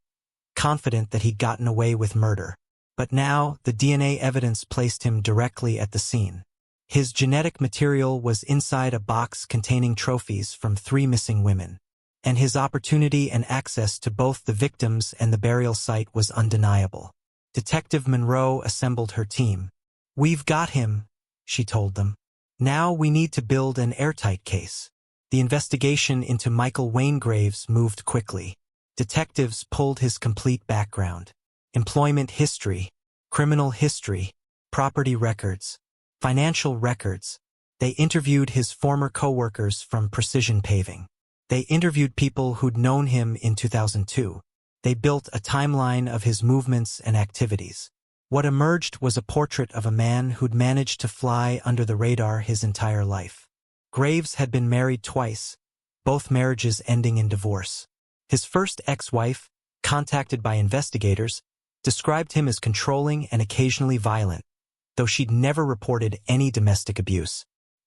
confident that he'd gotten away with murder. But now, the DNA evidence placed him directly at the scene. His genetic material was inside a box containing trophies from 3 missing women, and his opportunity and access to both the victims and the burial site was undeniable. Detective Monroe assembled her team. "We've got him," she told them. "Now we need to build an airtight case." The investigation into Michael Wayne Graves moved quickly. Detectives pulled his complete background. Employment history, criminal history, property records, financial records. They interviewed his former co-workers from Precision Paving. They interviewed people who'd known him in 2002. They built a timeline of his movements and activities. What emerged was a portrait of a man who'd managed to fly under the radar his entire life. Graves had been married twice, both marriages ending in divorce. His first ex-wife, contacted by investigators, described him as controlling and occasionally violent, though she'd never reported any domestic abuse.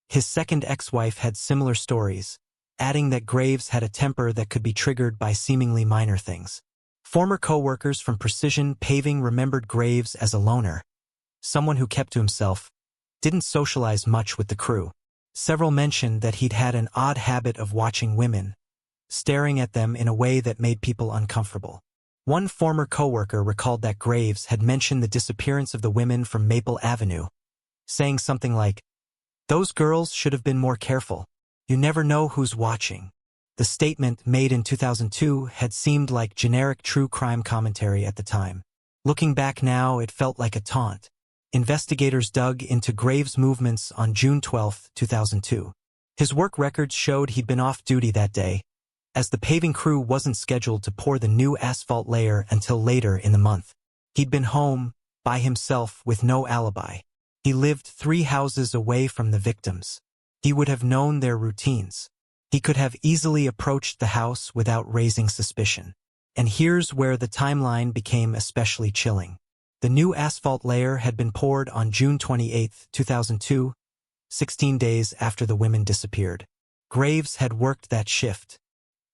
His second ex-wife had similar stories, adding that Graves had a temper that could be triggered by seemingly minor things. Former co-workers from Precision Paving remembered Graves as a loner, someone who kept to himself, didn't socialize much with the crew. Several mentioned that he'd had an odd habit of watching women, staring at them in a way that made people uncomfortable. One former co-worker recalled that Graves had mentioned the disappearance of the women from Maple Avenue, saying something like, "Those girls should have been more careful. You never know who's watching." The statement, made in 2002, had seemed like generic true crime commentary at the time. Looking back now, it felt like a taunt. Investigators dug into Graves' movements on June 12, 2002. His work records showed he'd been off duty that day, as the paving crew wasn't scheduled to pour the new asphalt layer until later in the month. He'd been home, by himself, with no alibi. He lived 3 houses away from the victims. He would have known their routines. He could have easily approached the house without raising suspicion. And here's where the timeline became especially chilling. The new asphalt layer had been poured on June 28, 2002, 16 days after the women disappeared. Graves had worked that shift.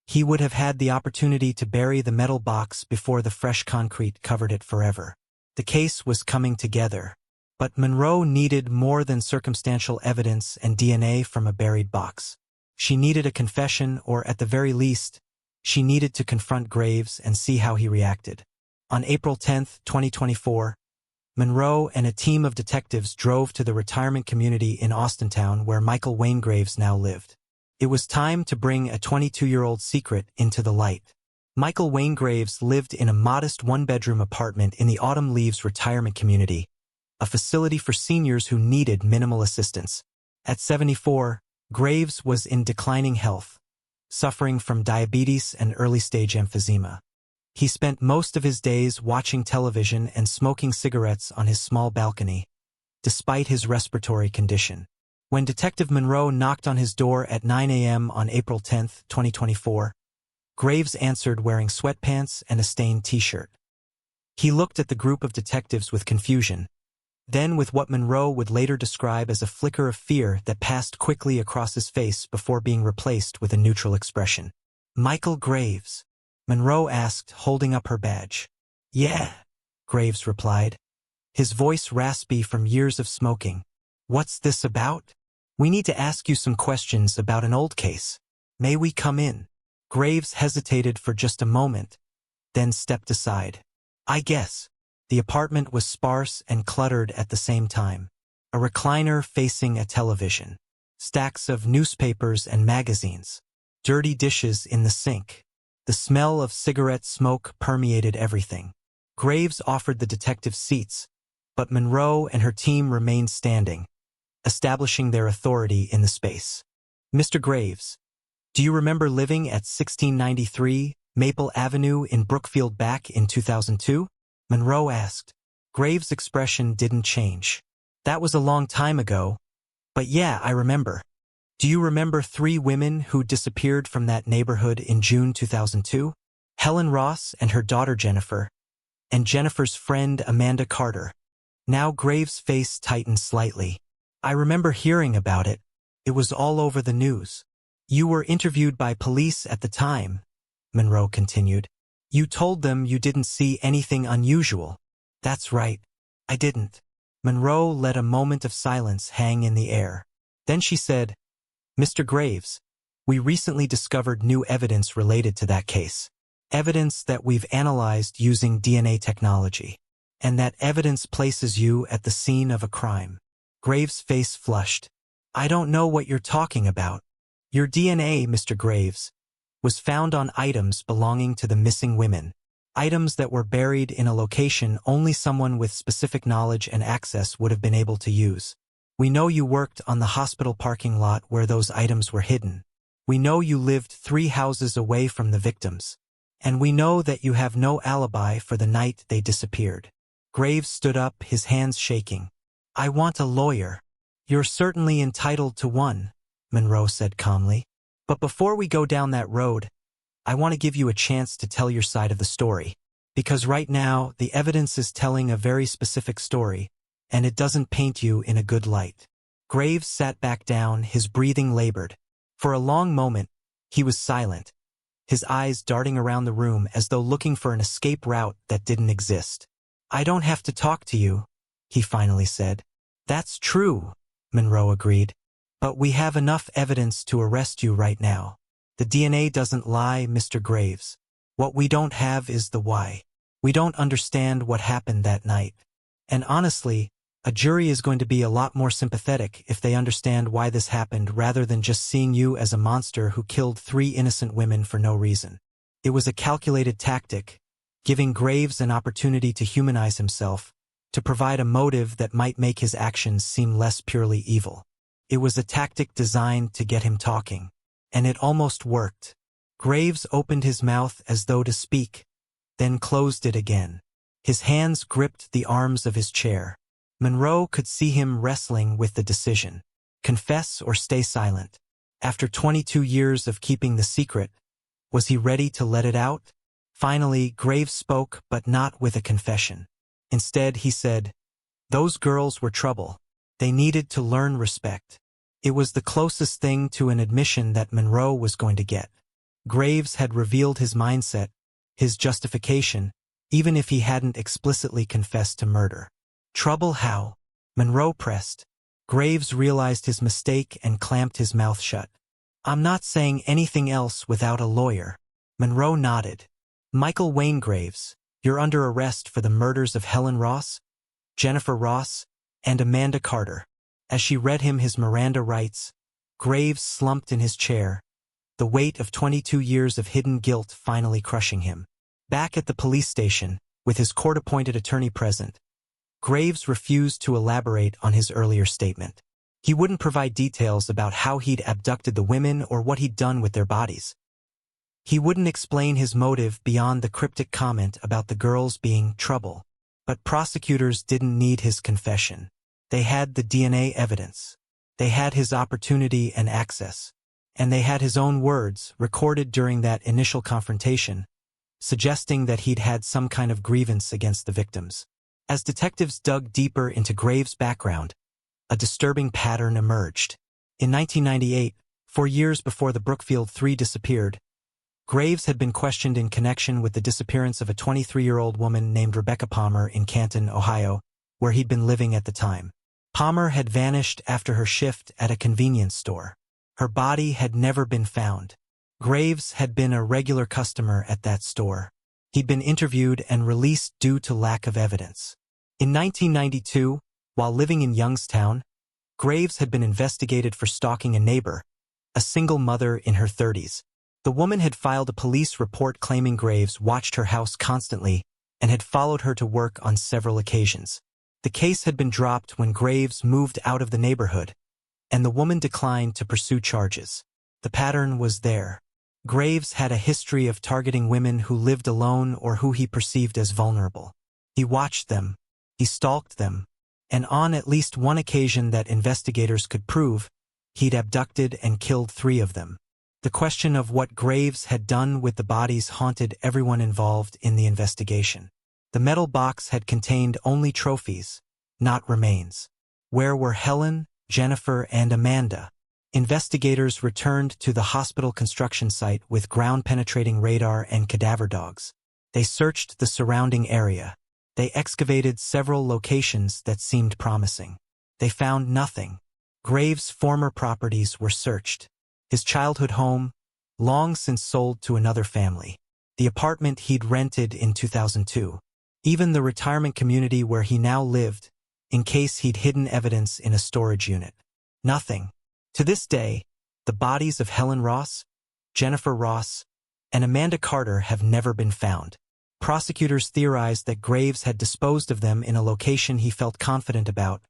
He would have had the opportunity to bury the metal box before the fresh concrete covered it forever. The case was coming together, but Monroe needed more than circumstantial evidence and DNA from a buried box. She needed a confession, or at the very least, she needed to confront Graves and see how he reacted. On April 10, 2024, Monroe and a team of detectives drove to the retirement community in Austintown where Michael Wayne Graves now lived. It was time to bring a 22-year-old secret into the light. Michael Wayne Graves lived in a modest 1-bedroom apartment in the Autumn Leaves retirement community, a facility for seniors who needed minimal assistance. At 74, Graves was in declining health, suffering from diabetes and early-stage emphysema. He spent most of his days watching television and smoking cigarettes on his small balcony, despite his respiratory condition. When Detective Monroe knocked on his door at 9 a.m. on April 10, 2024, Graves answered wearing sweatpants and a stained t-shirt. He looked at the group of detectives with confusion, then with what Monroe would later describe as a flicker of fear that passed quickly across his face before being replaced with a neutral expression. "Michael Graves?" Monroe asked, holding up her badge. "Yeah," Graves replied, his voice raspy from years of smoking. "What's this about?" "We need to ask you some questions about an old case. May we come in?" Graves hesitated for just a moment, then stepped aside. "I guess." The apartment was sparse and cluttered at the same time. A recliner facing a television. Stacks of newspapers and magazines. Dirty dishes in the sink. The smell of cigarette smoke permeated everything. Graves offered the detectives seats, but Monroe and her team remained standing, establishing their authority in the space. "Mr. Graves, do you remember living at 1693 Maple Avenue in Brookfield back in 2002? Monroe asked. Graves' expression didn't change. "That was a long time ago. But yeah, I remember." "Do you remember 3 women who disappeared from that neighborhood in June 2002? Helen Ross and her daughter Jennifer, and Jennifer's friend Amanda Carter." Now Graves' face tightened slightly. "I remember hearing about it. It was all over the news." "You were interviewed by police at the time," Monroe continued. "You told them you didn't see anything unusual." "That's right. I didn't." Monroe let a moment of silence hang in the air. Then she said, "Mr. Graves, we recently discovered new evidence related to that case. Evidence that we've analyzed using DNA technology. And that evidence places you at the scene of a crime." Graves' face flushed. "I don't know what you're talking about." "Your DNA, Mr. Graves, was found on items belonging to the missing women. Items that were buried in a location only someone with specific knowledge and access would have been able to use. We know you worked on the hospital parking lot where those items were hidden. We know you lived 3 houses away from the victims. And we know that you have no alibi for the night they disappeared." Graves stood up, his hands shaking. "I want a lawyer." "You're certainly entitled to one," Monroe said calmly. "But before we go down that road, I want to give you a chance to tell your side of the story. Because right now, the evidence is telling a very specific story, and it doesn't paint you in a good light." Graves sat back down, his breathing labored. For a long moment, he was silent, his eyes darting around the room as though looking for an escape route that didn't exist. "I don't have to talk to you," he finally said. "That's true," Monroe agreed. "But we have enough evidence to arrest you right now. The DNA doesn't lie, Mr. Graves. What we don't have is the why. We don't understand what happened that night. And honestly, a jury is going to be a lot more sympathetic if they understand why this happened rather than just seeing you as a monster who killed 3 innocent women for no reason." It was a calculated tactic, giving Graves an opportunity to humanize himself, to provide a motive that might make his actions seem less purely evil. It was a tactic designed to get him talking. And it almost worked. Graves opened his mouth as though to speak, then closed it again. His hands gripped the arms of his chair. Monroe could see him wrestling with the decision. Confess or stay silent. After 22 years of keeping the secret, was he ready to let it out? Finally, Graves spoke, but not with a confession. Instead, he said, "Those girls were trouble. They needed to learn respect." It was the closest thing to an admission that Monroe was going to get. Graves had revealed his mindset, his justification, even if he hadn't explicitly confessed to murder. Trouble how? Monroe pressed. Graves realized his mistake and clamped his mouth shut. "I'm not saying anything else without a lawyer." Monroe nodded. "Michael Wayne Graves, you're under arrest for the murders of Helen Ross, Jennifer Ross, and Amanda Carter." As she read him his Miranda rights, Graves slumped in his chair, the weight of 22 years of hidden guilt finally crushing him. Back at the police station, with his court-appointed attorney present, Graves refused to elaborate on his earlier statement. He wouldn't provide details about how he'd abducted the women or what he'd done with their bodies. He wouldn't explain his motive beyond the cryptic comment about the girls being trouble. But prosecutors didn't need his confession. They had the DNA evidence. They had his opportunity and access. And they had his own words, recorded during that initial confrontation, suggesting that he'd had some kind of grievance against the victims. As detectives dug deeper into Graves' background, a disturbing pattern emerged. In 1998, 4 years before the Brookfield Three disappeared, Graves had been questioned in connection with the disappearance of a 23-year-old woman named Rebecca Palmer in Canton, Ohio, where he'd been living at the time. Palmer had vanished after her shift at a convenience store. Her body had never been found. Graves had been a regular customer at that store. He'd been interviewed and released due to lack of evidence. In 1992, while living in Youngstown, Graves had been investigated for stalking a neighbor, a single mother in her 30s. The woman had filed a police report claiming Graves watched her house constantly and had followed her to work on several occasions. The case had been dropped when Graves moved out of the neighborhood, and the woman declined to pursue charges. The pattern was there. Graves had a history of targeting women who lived alone or who he perceived as vulnerable. He watched them, he stalked them, and on at least one occasion that investigators could prove, he'd abducted and killed 3 of them. The question of what Graves had done with the bodies haunted everyone involved in the investigation. The metal box had contained only trophies, not remains. Where were Helen, Jennifer, and Amanda? Investigators returned to the hospital construction site with ground-penetrating radar and cadaver dogs. They searched the surrounding area. They excavated several locations that seemed promising. They found nothing. Graves' former properties were searched. His childhood home, long since sold to another family. The apartment he'd rented in 2002. Even the retirement community where he now lived, in case he'd hidden evidence in a storage unit. Nothing. To this day, the bodies of Helen Ross, Jennifer Ross, and Amanda Carter have never been found. Prosecutors theorized that Graves had disposed of them in a location he felt confident about,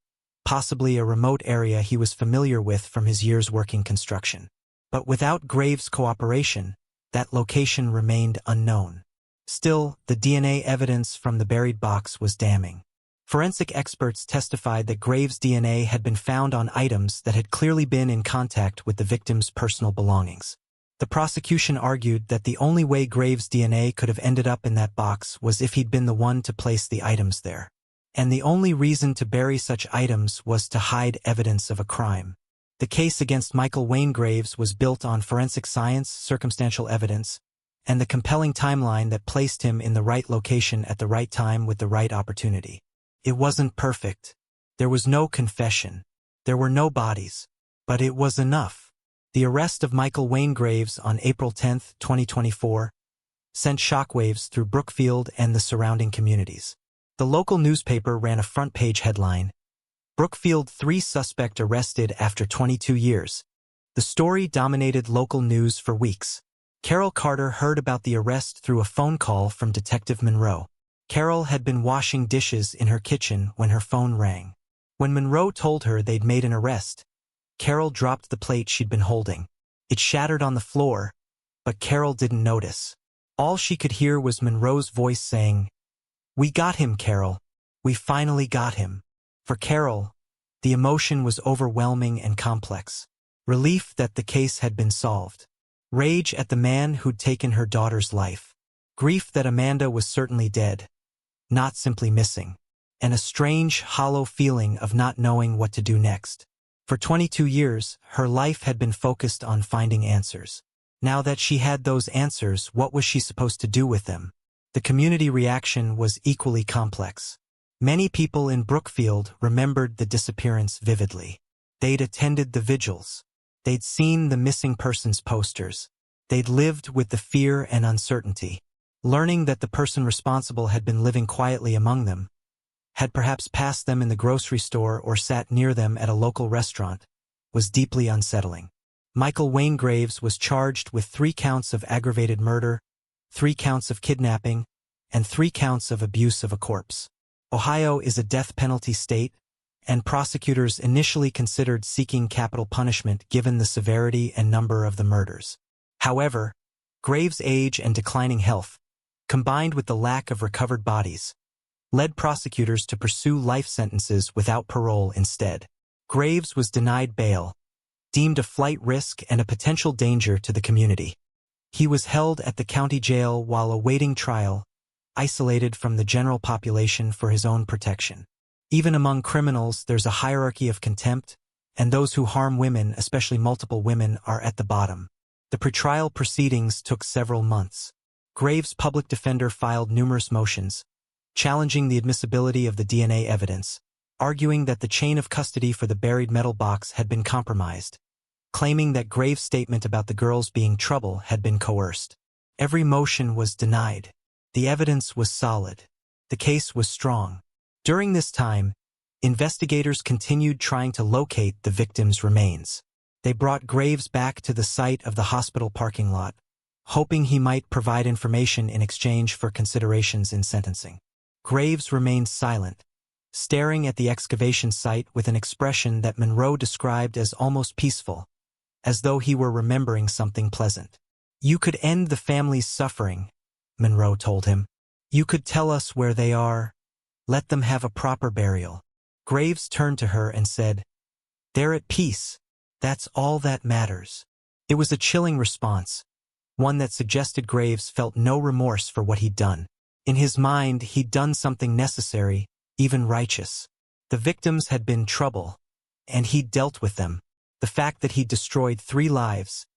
possibly a remote area he was familiar with from his years working construction. But without Graves' cooperation, that location remained unknown. Still, the DNA evidence from the buried box was damning. Forensic experts testified that Graves' DNA had been found on items that had clearly been in contact with the victim's personal belongings. The prosecution argued that the only way Graves' DNA could have ended up in that box was if he'd been the one to place the items there. And the only reason to bury such items was to hide evidence of a crime. The case against Michael Wayne Graves was built on forensic science, circumstantial evidence, and the compelling timeline that placed him in the right location at the right time with the right opportunity. It wasn't perfect. There was no confession. There were no bodies. But it was enough. The arrest of Michael Wayne Graves on April 10, 2024, sent shockwaves through Brookfield and the surrounding communities. The local newspaper ran a front-page headline, "Brookfield Three suspect arrested after 22 years." The story dominated local news for weeks. Carol Carter heard about the arrest through a phone call from Detective Monroe. Carol had been washing dishes in her kitchen when her phone rang. When Monroe told her they'd made an arrest, Carol dropped the plate she'd been holding. It shattered on the floor, but Carol didn't notice. All she could hear was Monroe's voice saying, "We got him, Carol. We finally got him." For Carol, the emotion was overwhelming and complex. Relief that the case had been solved. Rage at the man who'd taken her daughter's life. Grief that Amanda was certainly dead, not simply missing. And a strange, hollow feeling of not knowing what to do next. For 22 years, her life had been focused on finding answers. Now that she had those answers, what was she supposed to do with them? The community reaction was equally complex. Many people in Brookfield remembered the disappearance vividly. They'd attended the vigils. They'd seen the missing persons posters. They'd lived with the fear and uncertainty. Learning that the person responsible had been living quietly among them, had perhaps passed them in the grocery store or sat near them at a local restaurant, was deeply unsettling. Michael Wayne Graves was charged with 3 counts of aggravated murder, 3 counts of kidnapping, and 3 counts of abuse of a corpse. Ohio is a death penalty state, and prosecutors initially considered seeking capital punishment given the severity and number of the murders. However, Graves' age and declining health, combined with the lack of recovered bodies, led prosecutors to pursue life sentences without parole instead. Graves was denied bail, deemed a flight risk and a potential danger to the community. He was held at the county jail while awaiting trial, isolated from the general population for his own protection. Even among criminals, there's a hierarchy of contempt, and those who harm women, especially multiple women, are at the bottom. The pretrial proceedings took several months. Graves' public defender filed numerous motions, challenging the admissibility of the DNA evidence, arguing that the chain of custody for the buried metal box had been compromised, claiming that Graves' statement about the girls being trouble had been coerced. Every motion was denied. The evidence was solid. The case was strong. During this time, investigators continued trying to locate the victims' remains. They brought Graves back to the site of the hospital parking lot, hoping he might provide information in exchange for considerations in sentencing. Graves remained silent, staring at the excavation site with an expression that Monroe described as almost peaceful, as though he were remembering something pleasant. "You could end the family's suffering," Monroe told him. "You could tell us where they are. Let them have a proper burial." Graves turned to her and said, "They're at peace. That's all that matters." It was a chilling response, one that suggested Graves felt no remorse for what he'd done. In his mind, he'd done something necessary, even righteous. The victims had been trouble, and he'd dealt with them. The fact that he'd destroyed 3 lives,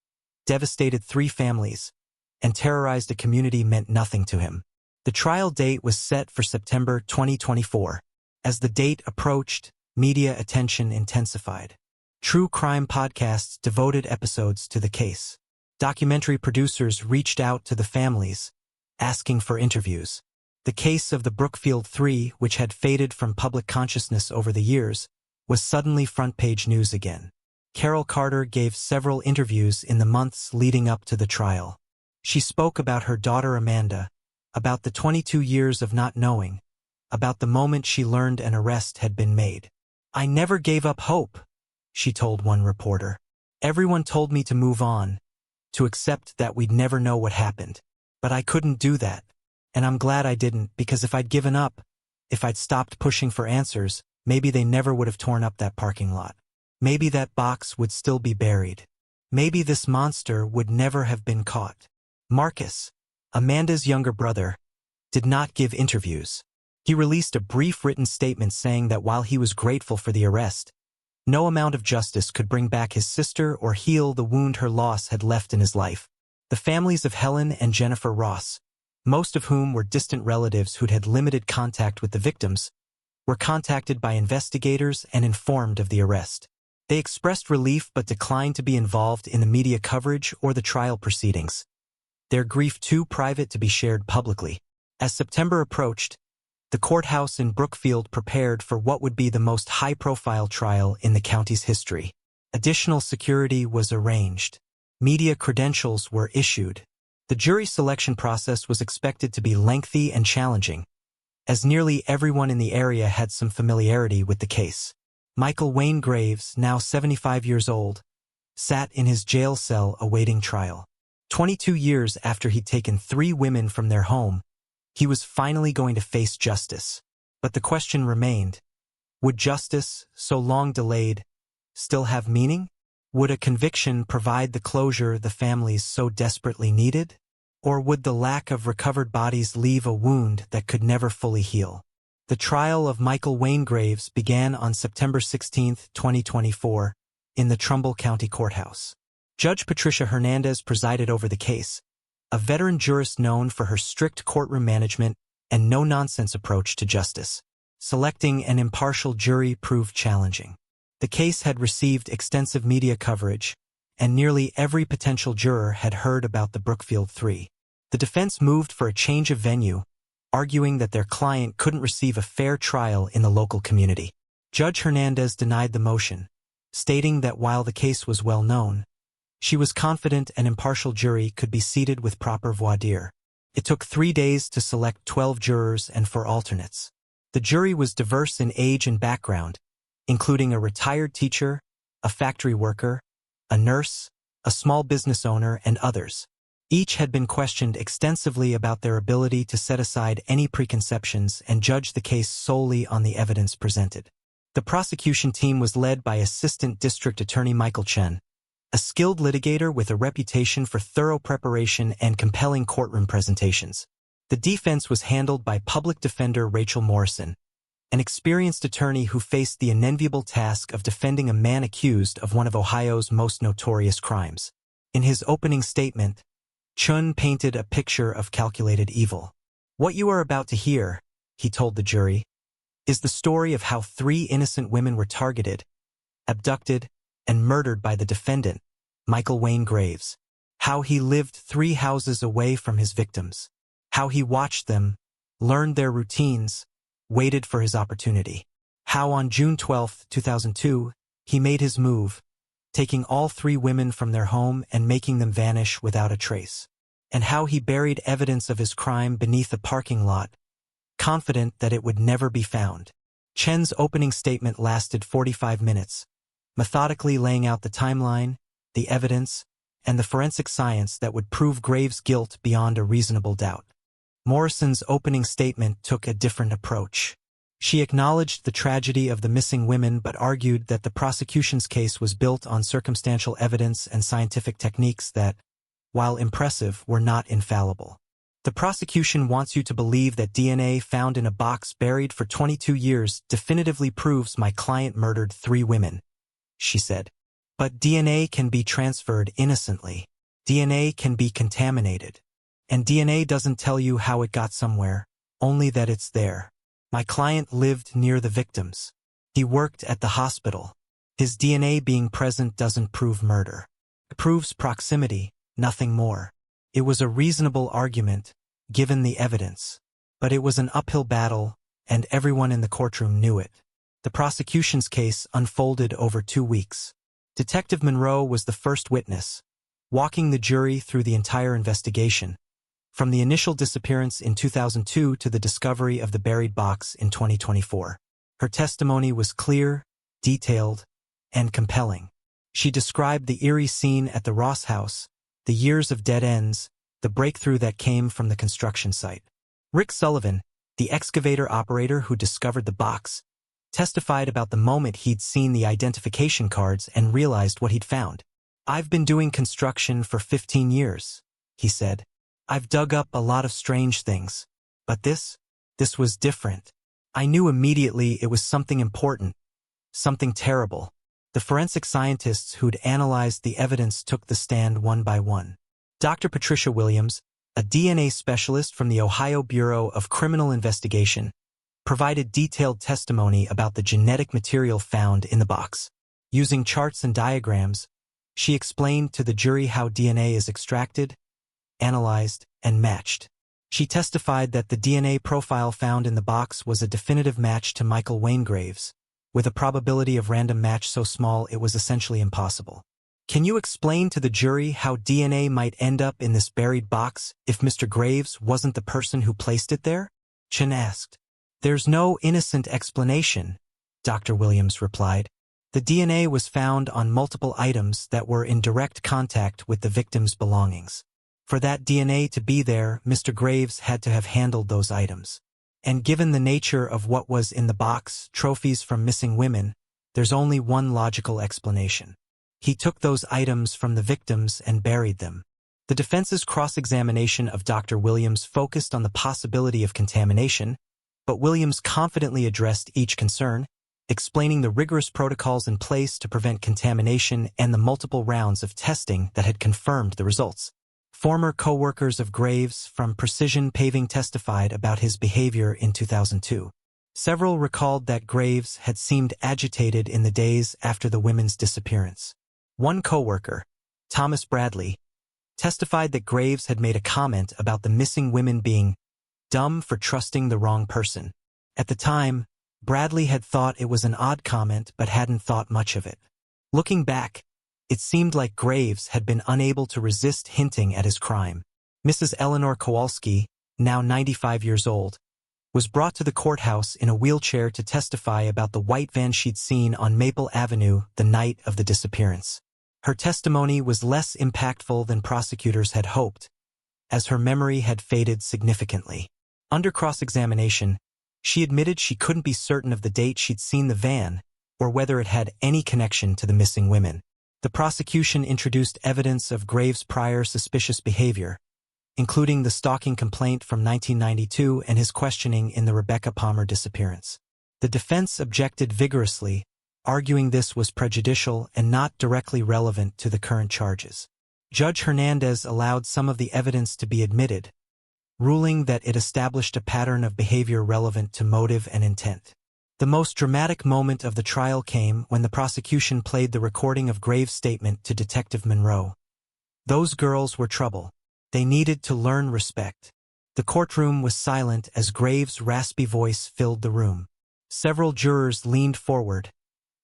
devastated 3 families, and terrorized a community meant nothing to him. The trial date was set for September 2024. As the date approached, media attention intensified. True crime podcasts devoted episodes to the case. Documentary producers reached out to the families, asking for interviews. The case of the Brookfield Three, which had faded from public consciousness over the years, was suddenly front-page news again. Carol Carter gave several interviews in the months leading up to the trial. She spoke about her daughter Amanda, about the 22 years of not knowing, about the moment she learned an arrest had been made. "I never gave up hope," she told one reporter. "Everyone told me to move on, to accept that we'd never know what happened. But I couldn't do that. And I'm glad I didn't, because if I'd given up, if I'd stopped pushing for answers, maybe they never would have torn up that parking lot. Maybe that box would still be buried. Maybe this monster would never have been caught." Marcus, Amanda's younger brother, did not give interviews. He released a brief written statement saying that while he was grateful for the arrest, no amount of justice could bring back his sister or heal the wound her loss had left in his life. The families of Helen and Jennifer Ross, most of whom were distant relatives who'd had limited contact with the victims, were contacted by investigators and informed of the arrest. They expressed relief but declined to be involved in the media coverage or the trial proceedings, their grief too private to be shared publicly. As September approached, the courthouse in Brookfield prepared for what would be the most high-profile trial in the county's history. Additional security was arranged. Media credentials were issued. The jury selection process was expected to be lengthy and challenging, as nearly everyone in the area had some familiarity with the case. Michael Wayne Graves, now 75 years old, sat in his jail cell awaiting trial. 22 years after he'd taken 3 women from their home, he was finally going to face justice. But the question remained, would justice, so long delayed, still have meaning? Would a conviction provide the closure the families so desperately needed? Or would the lack of recovered bodies leave a wound that could never fully heal? The trial of Michael Wayne Graves began on September 16, 2024, in the Trumbull County Courthouse. Judge Patricia Hernandez presided over the case, a veteran jurist known for her strict courtroom management and no-nonsense approach to justice. Selecting an impartial jury proved challenging. The case had received extensive media coverage, and nearly every potential juror had heard about the Brookfield Three. The defense moved for a change of venue, arguing that their client couldn't receive a fair trial in the local community. Judge Hernandez denied the motion, stating that while the case was well known, she was confident an impartial jury could be seated with proper voir dire. It took 3 days to select 12 jurors and 4 alternates. The jury was diverse in age and background, including a retired teacher, a factory worker, a nurse, a small business owner, and others. Each had been questioned extensively about their ability to set aside any preconceptions and judge the case solely on the evidence presented. The prosecution team was led by Assistant District Attorney Michael Chen, a skilled litigator with a reputation for thorough preparation and compelling courtroom presentations. The defense was handled by Public Defender Rachel Morrison, an experienced attorney who faced the unenviable task of defending a man accused of one of Ohio's most notorious crimes. In his opening statement, Chun painted a picture of calculated evil. "What you are about to hear," he told the jury, "is the story of how 3 innocent women were targeted, abducted, and murdered by the defendant, Michael Wayne Graves. How he lived 3 houses away from his victims. How he watched them, learned their routines, waited for his opportunity. How on June 12, 2002, he made his move, taking all 3 women from their home and making them vanish without a trace. And how he buried evidence of his crime beneath a parking lot, confident that it would never be found." Chen's opening statement lasted 45 minutes, methodically laying out the timeline, the evidence, and the forensic science that would prove Graves' guilt beyond a reasonable doubt. Morrison's opening statement took a different approach. She acknowledged the tragedy of the missing women but argued that the prosecution's case was built on circumstantial evidence and scientific techniques that, while impressive, were not infallible. "The prosecution wants you to believe that DNA found in a box buried for 22 years definitively proves my client murdered 3 women," she said. "But DNA can be transferred innocently. DNA can be contaminated. And DNA doesn't tell you how it got somewhere, only that it's there. My client lived near the victims. He worked at the hospital. His DNA being present doesn't prove murder. It proves proximity, nothing more. It was a reasonable argument, given the evidence. But it was an uphill battle, and everyone in the courtroom knew it. The prosecution's case unfolded over 2 weeks. Detective Monroe was the first witness, walking the jury through the entire investigation, from the initial disappearance in 2002 to the discovery of the buried box in 2024. Her testimony was clear, detailed, and compelling. She described the eerie scene at the Ross house, the years of dead ends, the breakthrough that came from the construction site. Rick Sullivan, the excavator operator who discovered the box, testified about the moment he'd seen the identification cards and realized what he'd found. "I've been doing construction for 15 years, he said. "I've dug up a lot of strange things. But this was different. I knew immediately it was something important, something terrible." The forensic scientists who'd analyzed the evidence took the stand one by one. Dr. Patricia Williams, a DNA specialist from the Ohio Bureau of Criminal Investigation, provided detailed testimony about the genetic material found in the box. Using charts and diagrams, she explained to the jury how DNA is extracted, analyzed, and matched. She testified that the DNA profile found in the box was a definitive match to Michael Wayne Graves, with a probability of random match so small it was essentially impossible. "Can you explain to the jury how DNA might end up in this buried box if Mr. Graves wasn't the person who placed it there?" Chen asked. "There's no innocent explanation," Dr. Williams replied. "The DNA was found on multiple items that were in direct contact with the victim's belongings. For that DNA to be there, Mr. Graves had to have handled those items. And given the nature of what was in the box, trophies from missing women, there's only one logical explanation. He took those items from the victims and buried them." The defense's cross-examination of Dr. Williams focused on the possibility of contamination, but Williams confidently addressed each concern, explaining the rigorous protocols in place to prevent contamination and the multiple rounds of testing that had confirmed the results. Former co-workers of Graves from Precision Paving testified about his behavior in 2002. Several recalled that Graves had seemed agitated in the days after the women's disappearance. One co-worker, Thomas Bradley, testified that Graves had made a comment about the missing women being dumb for trusting the wrong person. At the time, Bradley had thought it was an odd comment but hadn't thought much of it. Looking back, it seemed like Graves had been unable to resist hinting at his crime. Mrs. Eleanor Kowalski, now 95 years old, was brought to the courthouse in a wheelchair to testify about the white van she'd seen on Maple Avenue the night of the disappearance. Her testimony was less impactful than prosecutors had hoped, as her memory had faded significantly. Under cross-examination, she admitted she couldn't be certain of the date she'd seen the van or whether it had any connection to the missing women. The prosecution introduced evidence of Graves' prior suspicious behavior, including the stalking complaint from 1992 and his questioning in the Rebecca Palmer disappearance. The defense objected vigorously, arguing this was prejudicial and not directly relevant to the current charges. Judge Hernandez allowed some of the evidence to be admitted, ruling that it established a pattern of behavior relevant to motive and intent. The most dramatic moment of the trial came when the prosecution played the recording of Graves' statement to Detective Monroe. "Those girls were trouble. They needed to learn respect." The courtroom was silent as Graves' raspy voice filled the room. Several jurors leaned forward,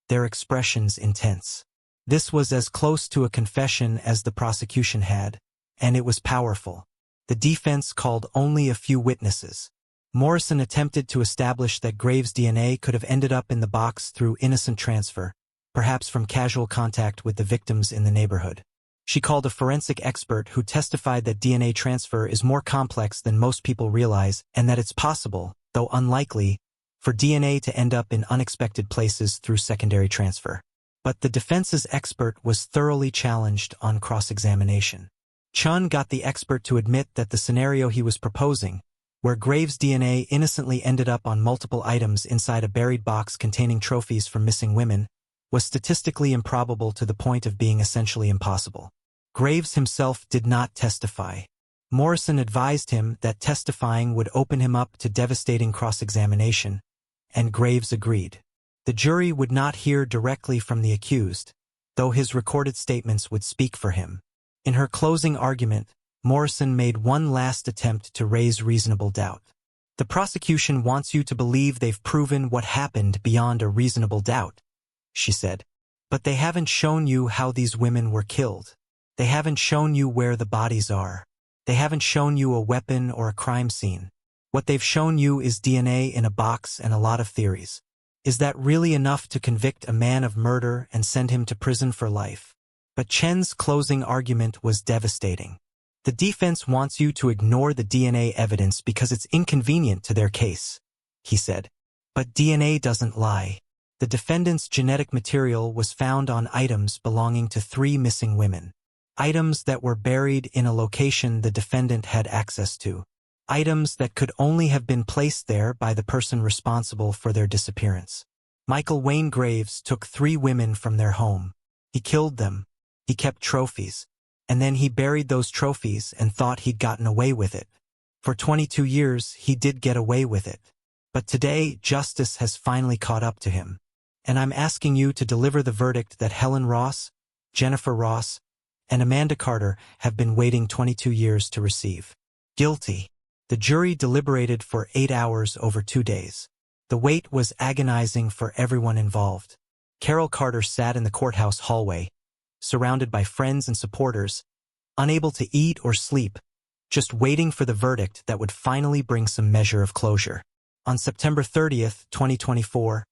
their expressions intense. This was as close to a confession as the prosecution had, and it was powerful. The defense called only a few witnesses. Morrison attempted to establish that Graves' DNA could have ended up in the box through innocent transfer, perhaps from casual contact with the victims in the neighborhood. She called a forensic expert who testified that DNA transfer is more complex than most people realize and that it's possible, though unlikely, for DNA to end up in unexpected places through secondary transfer. But the defense's expert was thoroughly challenged on cross-examination. Chun got the expert to admit that the scenario he was proposing, where Graves' DNA innocently ended up on multiple items inside a buried box containing trophies from missing women, was statistically improbable to the point of being essentially impossible. Graves himself did not testify. Morrison advised him that testifying would open him up to devastating cross-examination, and Graves agreed. The jury would not hear directly from the accused, though his recorded statements would speak for him. In her closing argument, Morrison made one last attempt to raise reasonable doubt. "The prosecution wants you to believe they've proven what happened beyond a reasonable doubt," she said. "But they haven't shown you how these women were killed. They haven't shown you where the bodies are. They haven't shown you a weapon or a crime scene. What they've shown you is DNA in a box and a lot of theories. Is that really enough to convict a man of murder and send him to prison for life?" But Chen's closing argument was devastating. "The defense wants you to ignore the DNA evidence because it's inconvenient to their case," he said. "But DNA doesn't lie. The defendant's genetic material was found on items belonging to 3 missing women. Items that were buried in a location the defendant had access to. Items that could only have been placed there by the person responsible for their disappearance. Michael Wayne Graves took 3 women from their home. He killed them. He kept trophies. And then he buried those trophies and thought he'd gotten away with it. For 22 years, he did get away with it. But today, justice has finally caught up to him. And I'm asking you to deliver the verdict that Helen Ross, Jennifer Ross, and Amanda Carter have been waiting 22 years to receive. Guilty." The jury deliberated for 8 hours over 2 days. The wait was agonizing for everyone involved. Carol Carter sat in the courthouse hallway, surrounded by friends and supporters, unable to eat or sleep, just waiting for the verdict that would finally bring some measure of closure. On September 30th, 2024,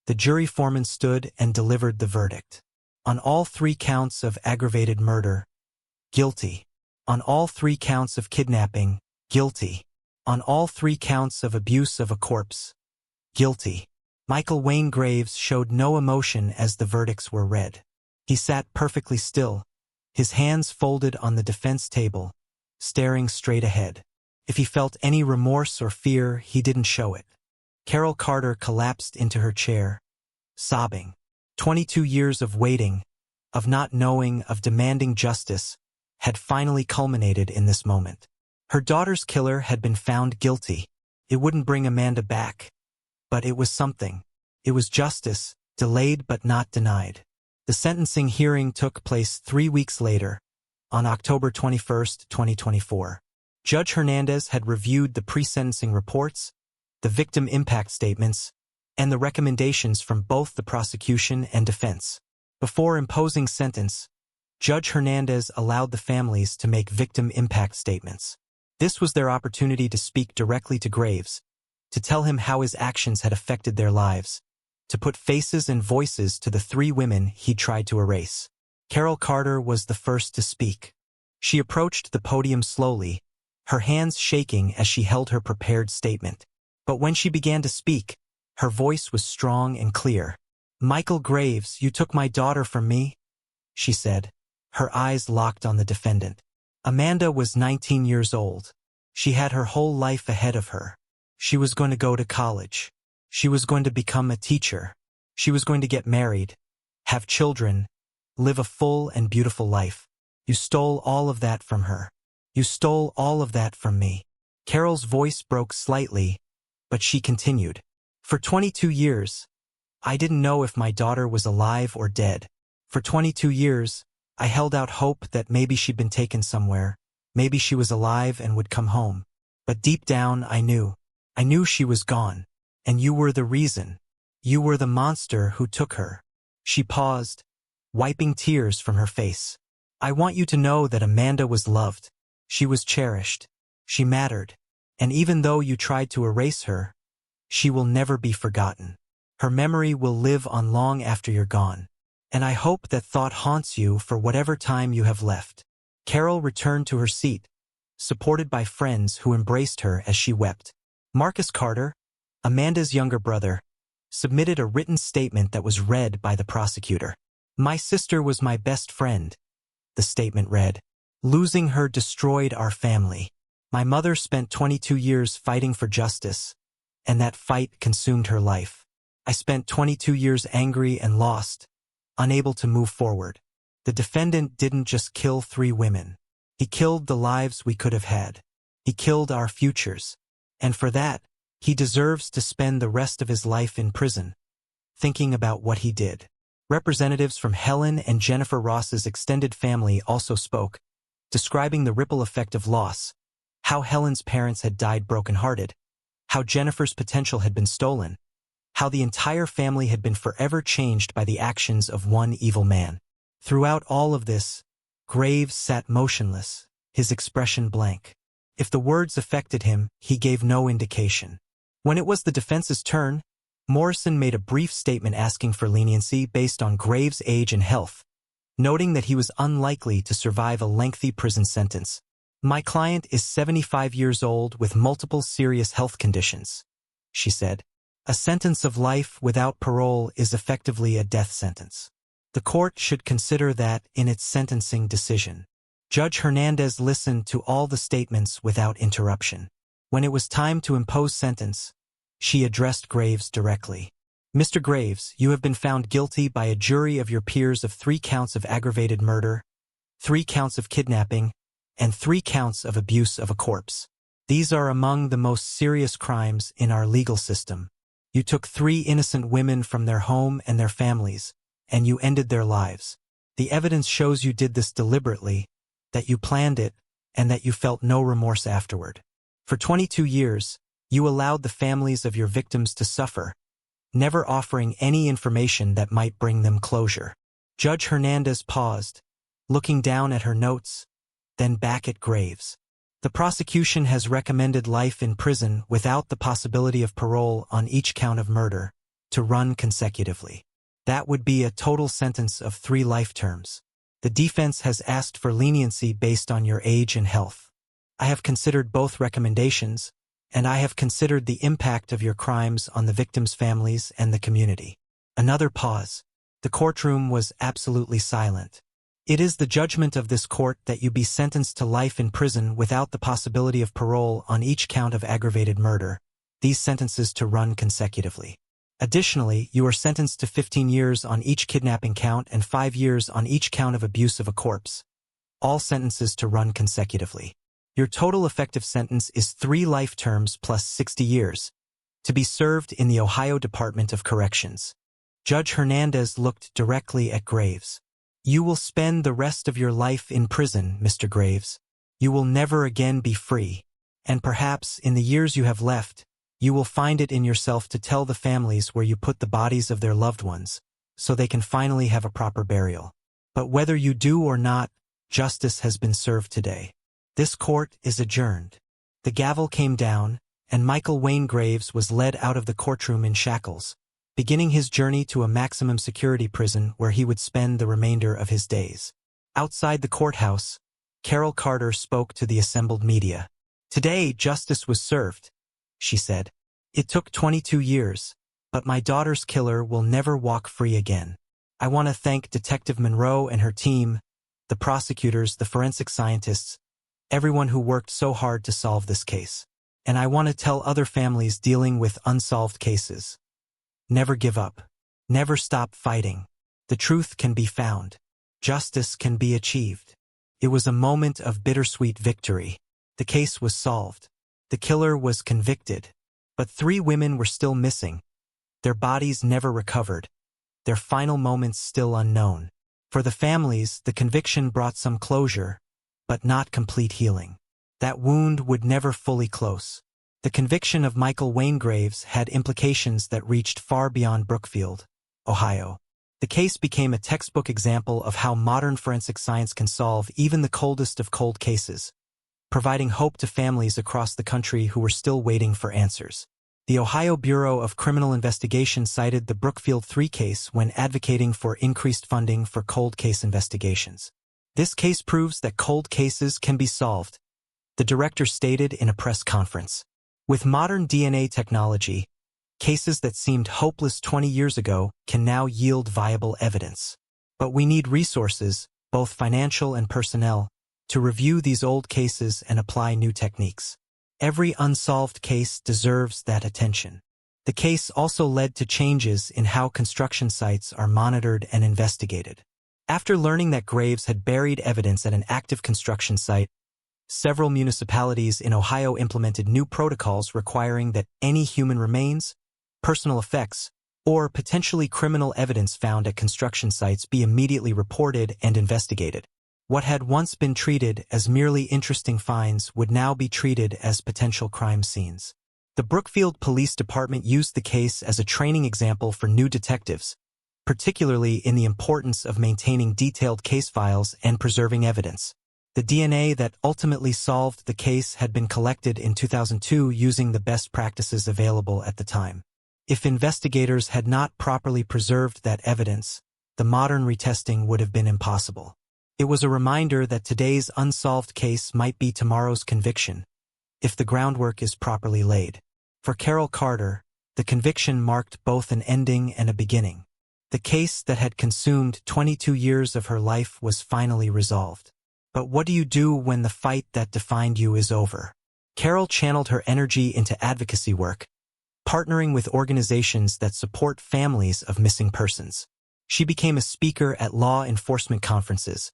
the jury foreman stood and delivered the verdict. On all 3 counts of aggravated murder, guilty. On all 3 counts of kidnapping, guilty. On all 3 counts of abuse of a corpse, guilty. Michael Wayne Graves showed no emotion as the verdicts were read. He sat perfectly still, his hands folded on the defense table, staring straight ahead. If he felt any remorse or fear, he didn't show it. Carol Carter collapsed into her chair, sobbing. 22 years of waiting, of not knowing, of demanding justice, had finally culminated in this moment. Her daughter's killer had been found guilty. It wouldn't bring Amanda back. But it was something. It was justice, delayed but not denied. The sentencing hearing took place 3 weeks later, on October 21, 2024. Judge Hernandez had reviewed the pre-sentencing reports, the victim impact statements, and the recommendations from both the prosecution and defense. Before imposing sentence, Judge Hernandez allowed the families to make victim impact statements. This was their opportunity to speak directly to Graves, to tell him how his actions had affected their lives, to put faces and voices to the 3 women he tried to erase. Carol Carter was the first to speak. She approached the podium slowly, her hands shaking as she held her prepared statement. But when she began to speak, her voice was strong and clear. "Michael Graves, you took my daughter from me," she said, her eyes locked on the defendant. Amanda was 19 years old. She had her whole life ahead of her. She was going to go to college. She was going to become a teacher. She was going to get married, have children, live a full and beautiful life. You stole all of that from her. You stole all of that from me. Carol's voice broke slightly, but she continued. For 22 years, I didn't know if my daughter was alive or dead. For 22 years, I held out hope that maybe she'd been taken somewhere, maybe she was alive and would come home. But deep down, I knew she was gone. And you were the reason. You were the monster who took her. She paused, wiping tears from her face. I want you to know that Amanda was loved. She was cherished. She mattered. And even though you tried to erase her, she will never be forgotten. Her memory will live on long after you're gone. And I hope that thought haunts you for whatever time you have left. Carol returned to her seat, supported by friends who embraced her as she wept. Marcus Carter, Amanda's younger brother, submitted a written statement that was read by the prosecutor. My sister was my best friend, the statement read. Losing her destroyed our family. My mother spent 22 years fighting for justice, and that fight consumed her life. I spent 22 years angry and lost, unable to move forward. The defendant didn't just kill 3 women. He killed the lives we could have had. He killed our futures. And for that, he deserves to spend the rest of his life in prison, thinking about what he did. Representatives from Helen and Jennifer Ross's extended family also spoke, describing the ripple effect of loss, how Helen's parents had died brokenhearted, how Jennifer's potential had been stolen, how the entire family had been forever changed by the actions of one evil man. Throughout all of this, Graves sat motionless, his expression blank. If the words affected him, he gave no indication. When it was the defense's turn, Morrison made a brief statement asking for leniency based on Graves' age and health, noting that he was unlikely to survive a lengthy prison sentence. My client is 75 years old with multiple serious health conditions, she said. A sentence of life without parole is effectively a death sentence. The court should consider that in its sentencing decision. Judge Hernandez listened to all the statements without interruption. When it was time to impose sentence, she addressed Graves directly. Mr. Graves, you have been found guilty by a jury of your peers of 3 counts of aggravated murder, 3 counts of kidnapping, and 3 counts of abuse of a corpse. These are among the most serious crimes in our legal system. You took 3 innocent women from their home and their families, and you ended their lives. The evidence shows you did this deliberately, that you planned it, and that you felt no remorse afterward. For 22 years, you allowed the families of your victims to suffer, never offering any information that might bring them closure. Judge Hernandez paused, looking down at her notes, then back at Graves. The prosecution has recommended life in prison without the possibility of parole on each count of murder, to run consecutively. That would be a total sentence of 3 life terms. The defense has asked for leniency based on your age and health. I have considered both recommendations, and I have considered the impact of your crimes on the victims' families and the community. Another pause. The courtroom was absolutely silent. It is the judgment of this court that you be sentenced to life in prison without the possibility of parole on each count of aggravated murder, these sentences to run consecutively. Additionally, you are sentenced to 15 years on each kidnapping count and 5 years on each count of abuse of a corpse, all sentences to run consecutively. Your total effective sentence is 3 life terms plus 60 years, to be served in the Ohio Department of Corrections. Judge Hernandez looked directly at Graves. You will spend the rest of your life in prison, Mr. Graves. You will never again be free, and perhaps in the years you have left, you will find it in yourself to tell the families where you put the bodies of their loved ones, so they can finally have a proper burial. But whether you do or not, justice has been served today. This court is adjourned. The gavel came down, and Michael Wayne Graves was led out of the courtroom in shackles, beginning his journey to a maximum security prison where he would spend the remainder of his days. Outside the courthouse, Carol Carter spoke to the assembled media. Today, justice was served, she said. It took 22 years, but my daughter's killer will never walk free again. I want to thank Detective Monroe and her team, the prosecutors, the forensic scientists, everyone who worked so hard to solve this case. And I want to tell other families dealing with unsolved cases. Never give up. Never stop fighting. The truth can be found. Justice can be achieved. It was a moment of bittersweet victory. The case was solved. The killer was convicted. But 3 women were still missing. Their bodies never recovered. Their final moments still unknown. For the families, the conviction brought some closure, but not complete healing. That wound would never fully close. The conviction of Michael Wayne Graves had implications that reached far beyond Brookfield, Ohio. The case became a textbook example of how modern forensic science can solve even the coldest of cold cases, providing hope to families across the country who were still waiting for answers. The Ohio Bureau of Criminal Investigation cited the Brookfield Three case when advocating for increased funding for cold case investigations. This case proves that cold cases can be solved, the director stated in a press conference. With modern DNA technology, cases that seemed hopeless 20 years ago can now yield viable evidence. But we need resources, both financial and personnel, to review these old cases and apply new techniques. Every unsolved case deserves that attention. The case also led to changes in how construction sites are monitored and investigated. After learning that Graves had buried evidence at an active construction site, several municipalities in Ohio implemented new protocols requiring that any human remains, personal effects, or potentially criminal evidence found at construction sites be immediately reported and investigated. What had once been treated as merely interesting finds would now be treated as potential crime scenes. The Brookfield Police Department used the case as a training example for new detectives, particularly in the importance of maintaining detailed case files and preserving evidence. The DNA that ultimately solved the case had been collected in 2002 using the best practices available at the time. If investigators had not properly preserved that evidence, the modern retesting would have been impossible. It was a reminder that today's unsolved case might be tomorrow's conviction, if the groundwork is properly laid. For Carol Carter, the conviction marked both an ending and a beginning. The case that had consumed 22 years of her life was finally resolved. But what do you do when the fight that defined you is over? Carol channeled her energy into advocacy work, partnering with organizations that support families of missing persons. She became a speaker at law enforcement conferences,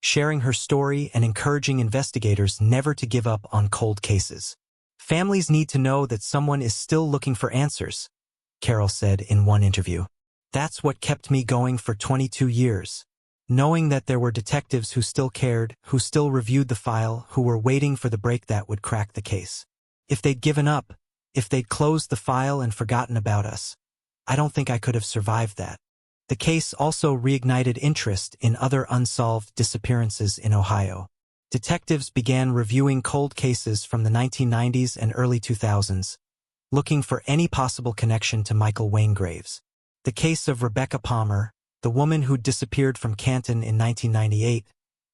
sharing her story and encouraging investigators never to give up on cold cases. Families need to know that someone is still looking for answers, Carol said in one interview. That's what kept me going for 22 years. Knowing that there were detectives who still cared, who still reviewed the file, who were waiting for the break that would crack the case. If they'd given up, if they'd closed the file and forgotten about us, I don't think I could have survived that. The case also reignited interest in other unsolved disappearances in Ohio. Detectives began reviewing cold cases from the 1990s and early 2000s, looking for any possible connection to Michael Wayne Graves. The case of Rebecca Palmer, the woman who disappeared from Canton in 1998,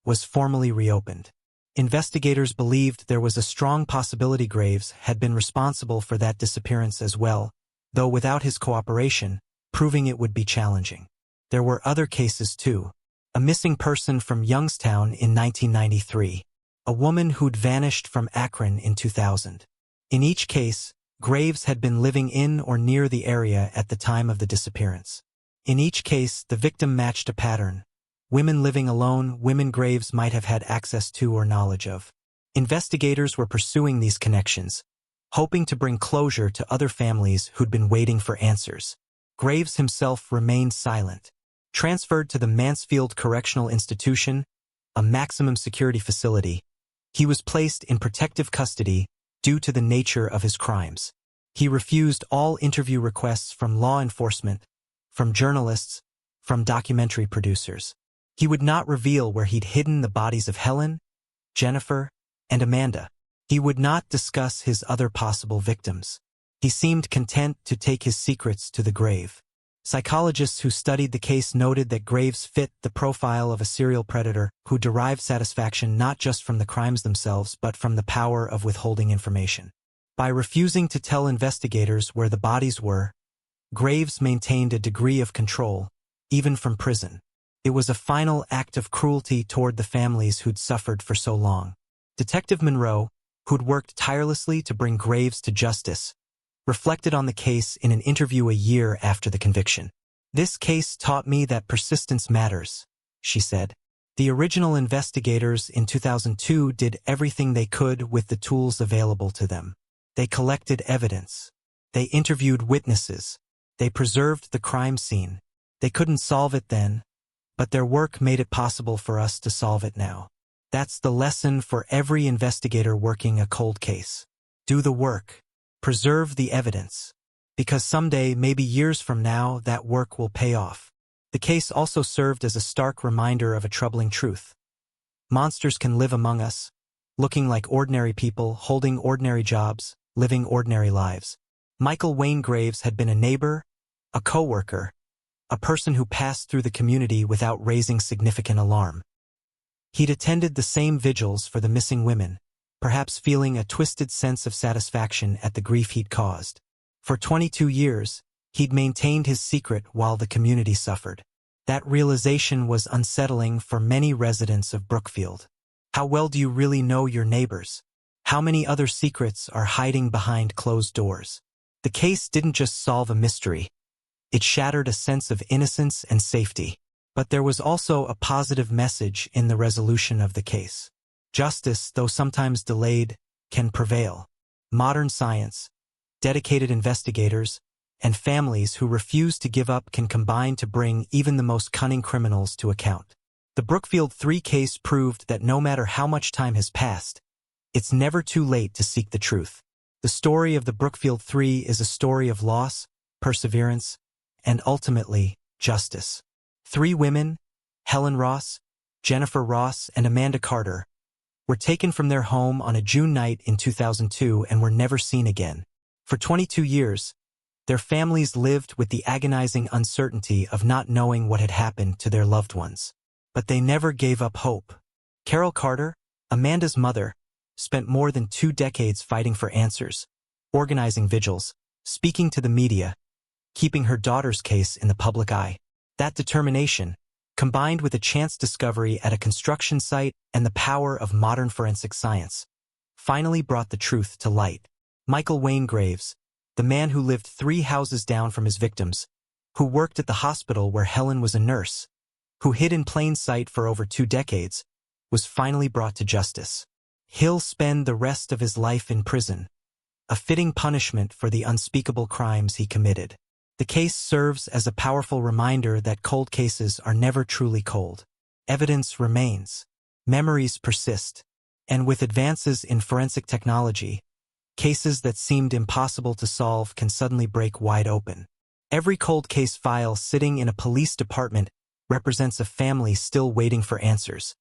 was formally reopened. Investigators believed there was a strong possibility Graves had been responsible for that disappearance as well, though without his cooperation, proving it would be challenging. There were other cases too. A missing person from Youngstown in 1993. A woman who'd vanished from Akron in 2000. In each case, Graves had been living in or near the area at the time of the disappearance. In each case, the victim matched a pattern. Women living alone, women Graves might have had access to or knowledge of. Investigators were pursuing these connections, hoping to bring closure to other families who'd been waiting for answers. Graves himself remained silent. Transferred to the Mansfield Correctional Institution, a maximum security facility, he was placed in protective custody due to the nature of his crimes. He refused all interview requests from law enforcement, from journalists, from documentary producers. He would not reveal where he'd hidden the bodies of Helen, Jennifer, and Amanda. He would not discuss his other possible victims. He seemed content to take his secrets to the grave. Psychologists who studied the case noted that Graves fit the profile of a serial predator who derived satisfaction not just from the crimes themselves but from the power of withholding information. By refusing to tell investigators where the bodies were, Graves maintained a degree of control, even from prison. It was a final act of cruelty toward the families who'd suffered for so long. Detective Monroe, who'd worked tirelessly to bring Graves to justice, reflected on the case in an interview a year after the conviction. "This case taught me that persistence matters," she said. "The original investigators in 2002 did everything they could with the tools available to them. They collected evidence. They interviewed witnesses. They preserved the crime scene. They couldn't solve it then, but their work made it possible for us to solve it now. That's the lesson for every investigator working a cold case. Do the work. Preserve the evidence. Because someday, maybe years from now, that work will pay off." The case also served as a stark reminder of a troubling truth. Monsters can live among us, looking like ordinary people, holding ordinary jobs, living ordinary lives. Michael Wayne Graves had been a neighbor, a co-worker, a person who passed through the community without raising significant alarm. He'd attended the same vigils for the missing women, perhaps feeling a twisted sense of satisfaction at the grief he'd caused. For 22 years, he'd maintained his secret while the community suffered. That realization was unsettling for many residents of Brookfield. How well do you really know your neighbors? How many other secrets are hiding behind closed doors? The case didn't just solve a mystery. It shattered a sense of innocence and safety. But there was also a positive message in the resolution of the case. Justice, though sometimes delayed, can prevail. Modern science, dedicated investigators, and families who refuse to give up can combine to bring even the most cunning criminals to account. The Brookfield Three case proved that no matter how much time has passed, it's never too late to seek the truth. The story of the Brookfield Three is a story of loss, perseverance, and ultimately, justice. 3 women, Helen Ross, Jennifer Ross, and Amanda Carter, were taken from their home on a June night in 2002 and were never seen again. For 22 years, their families lived with the agonizing uncertainty of not knowing what had happened to their loved ones. But they never gave up hope. Carol Carter, Amanda's mother, spent more than 2 decades fighting for answers, organizing vigils, speaking to the media, keeping her daughter's case in the public eye. That determination, combined with a chance discovery at a construction site and the power of modern forensic science, finally brought the truth to light. Michael Wayne Graves, the man who lived 3 houses down from his victims, who worked at the hospital where Helen was a nurse, who hid in plain sight for over 2 decades, was finally brought to justice. He'll spend the rest of his life in prison, a fitting punishment for the unspeakable crimes he committed. The case serves as a powerful reminder that cold cases are never truly cold. Evidence remains, memories persist, and with advances in forensic technology, cases that seemed impossible to solve can suddenly break wide open. Every cold case file sitting in a police department represents a family still waiting for answers,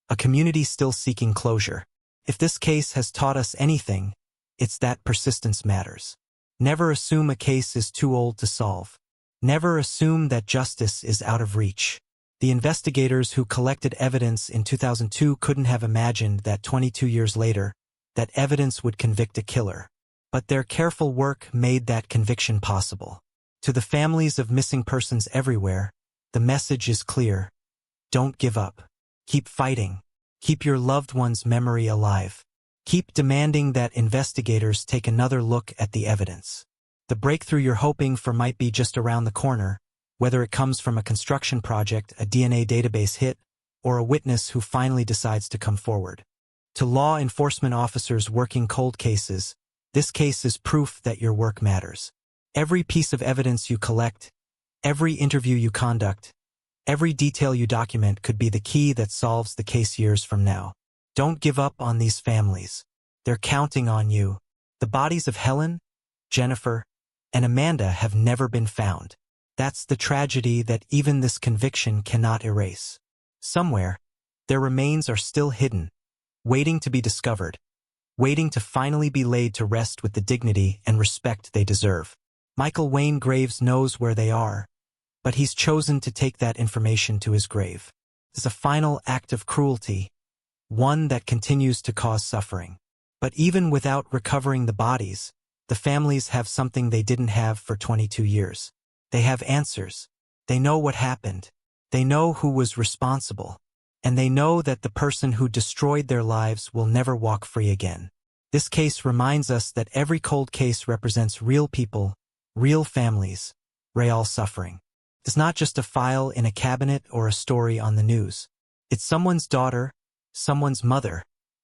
a community still seeking closure. If this case has taught us anything, it's that persistence matters. Never assume a case is too old to solve. Never assume that justice is out of reach. The investigators who collected evidence in 2002 couldn't have imagined that 22 years later, that evidence would convict a killer. But their careful work made that conviction possible. To the families of missing persons everywhere, the message is clear. Don't give up. Keep fighting. Keep your loved one's memory alive. Keep demanding that investigators take another look at the evidence. The breakthrough you're hoping for might be just around the corner, whether it comes from a construction project, a DNA database hit, or a witness who finally decides to come forward. To law enforcement officers working cold cases, this case is proof that your work matters. Every piece of evidence you collect, every interview you conduct, every detail you document could be the key that solves the case years from now. Don't give up on these families. They're counting on you. The bodies of Helen, Jennifer, and Amanda have never been found. That's the tragedy that even this conviction cannot erase. Somewhere, their remains are still hidden, waiting to be discovered, waiting to finally be laid to rest with the dignity and respect they deserve. Michael Wayne Graves knows where they are, but he's chosen to take that information to his grave. It's a final act of cruelty, one that continues to cause suffering. But even without recovering the bodies, the families have something they didn't have for 22 years. They have answers. They know what happened. They know who was responsible. And they know that the person who destroyed their lives will never walk free again. This case reminds us that every cold case represents real people, real families, real suffering. It's not just a file in a cabinet or a story on the news. It's someone's daughter, someone's mother,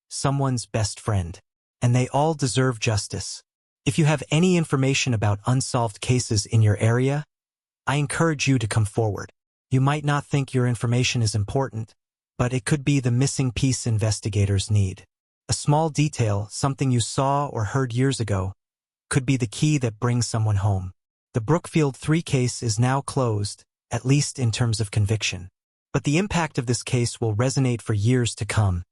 someone's best friend. And they all deserve justice. If you have any information about unsolved cases in your area, I encourage you to come forward. You might not think your information is important, but it could be the missing piece investigators need. A small detail, something you saw or heard years ago, could be the key that brings someone home. The Brookfield Three case is now closed, at least in terms of conviction. But the impact of this case will resonate for years to come,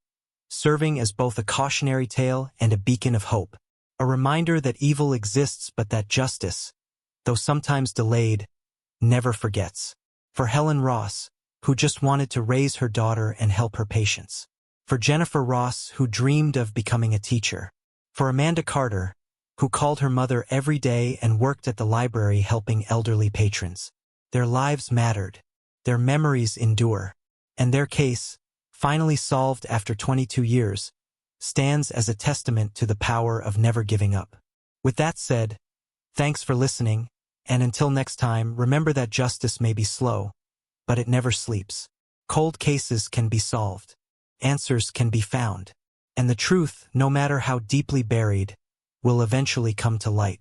serving as both a cautionary tale and a beacon of hope. A reminder that evil exists but that justice, though sometimes delayed, never forgets. For Helen Ross, who just wanted to raise her daughter and help her patients. For Jennifer Ross, who dreamed of becoming a teacher. For Amanda Carter, who called her mother every day and worked at the library helping elderly patrons. Their lives mattered. Their memories endure. And their case, finally solved after 22 years, stands as a testament to the power of never giving up. With that said, thanks for listening, and until next time, remember that justice may be slow, but it never sleeps. Cold cases can be solved. Answers can be found. And the truth, no matter how deeply buried, will eventually come to light.